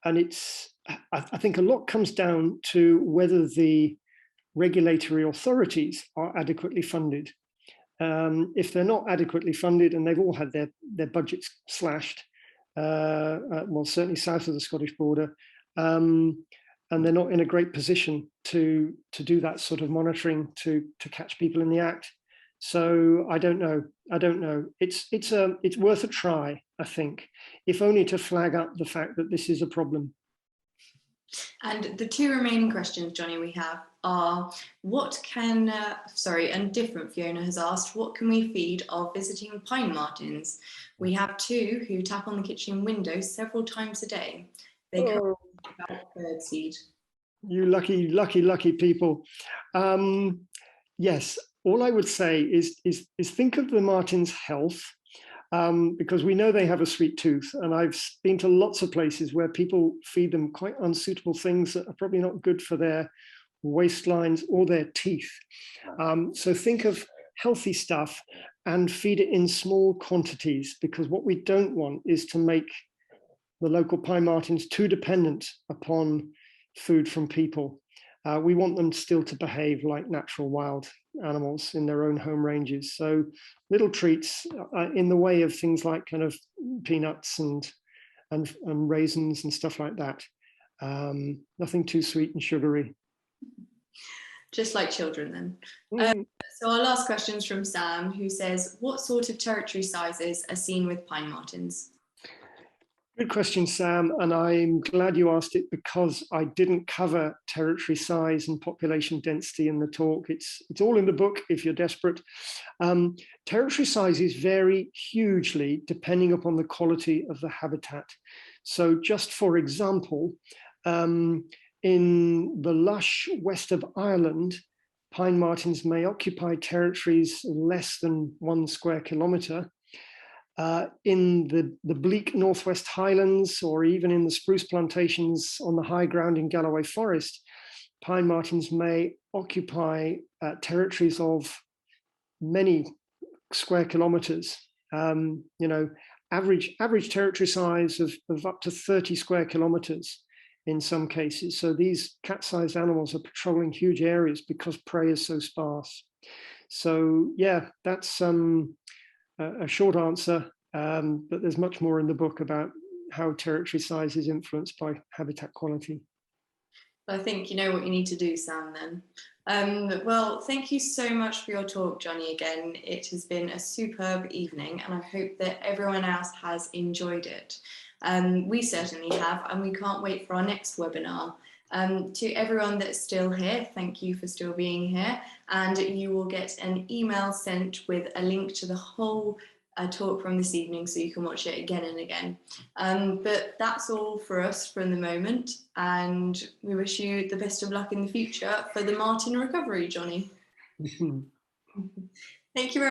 I think a lot comes down to whether the regulatory authorities are adequately funded. If they're not adequately funded, and they've all had their budgets slashed, well, certainly south of the Scottish border, and they're not in a great position to do that sort of monitoring to catch people in the act. So I don't know. It's worth a try, I think, if only to flag up the fact that this is a problem. And the two remaining questions, Johnny, we have are, and different, Fiona has asked, what can we feed our visiting pine martens? We have two who tap on the kitchen window several times a day. They come about birdseed. You lucky people. Yes, all I would say is think of the marten's health, because we know they have a sweet tooth, and I've been to lots of places where people feed them quite unsuitable things that are probably not good for their waistlines or their teeth. So think of healthy stuff and feed it in small quantities, because what we don't want is to make the local pine martens too dependent upon food from people. We want them still to behave like natural wild animals in their own home ranges. So little treats in the way of things like kind of peanuts and raisins and stuff like that. Nothing too sweet and sugary. Just like children then. So our last question is from Sam, who says, what sort of territory sizes are seen with pine martens? Good question, Sam, and I'm glad you asked it, because I didn't cover territory size and population density in the talk. It's all in the book if you're desperate. Territory sizes vary hugely depending upon the quality of the habitat. So just for example, in the lush west of Ireland, pine martens may occupy territories less than 1 square kilometre. In the bleak Northwest Highlands, or even in the spruce plantations on the high ground in Galloway Forest, pine martens may occupy territories of many square kilometers. Average territory size of up to 30 square kilometers in some cases. So these cat-sized animals are patrolling huge areas because prey is so sparse. So yeah, that's a short answer, but there's much more in the book about how territory size is influenced by habitat quality. I think you know what you need to do, Sam, then. Well, thank you so much for your talk, Johnny, again. It has been a superb evening, and I hope that everyone else has enjoyed it. We certainly have, and we can't wait for our next webinar. To everyone that's still here, thank you for still being here, and you will get an email sent with a link to the whole talk from this evening so you can watch it again and again. But that's all for us from the moment, and we wish you the best of luck in the future for the Marten recovery, Johnny. Thank you very much.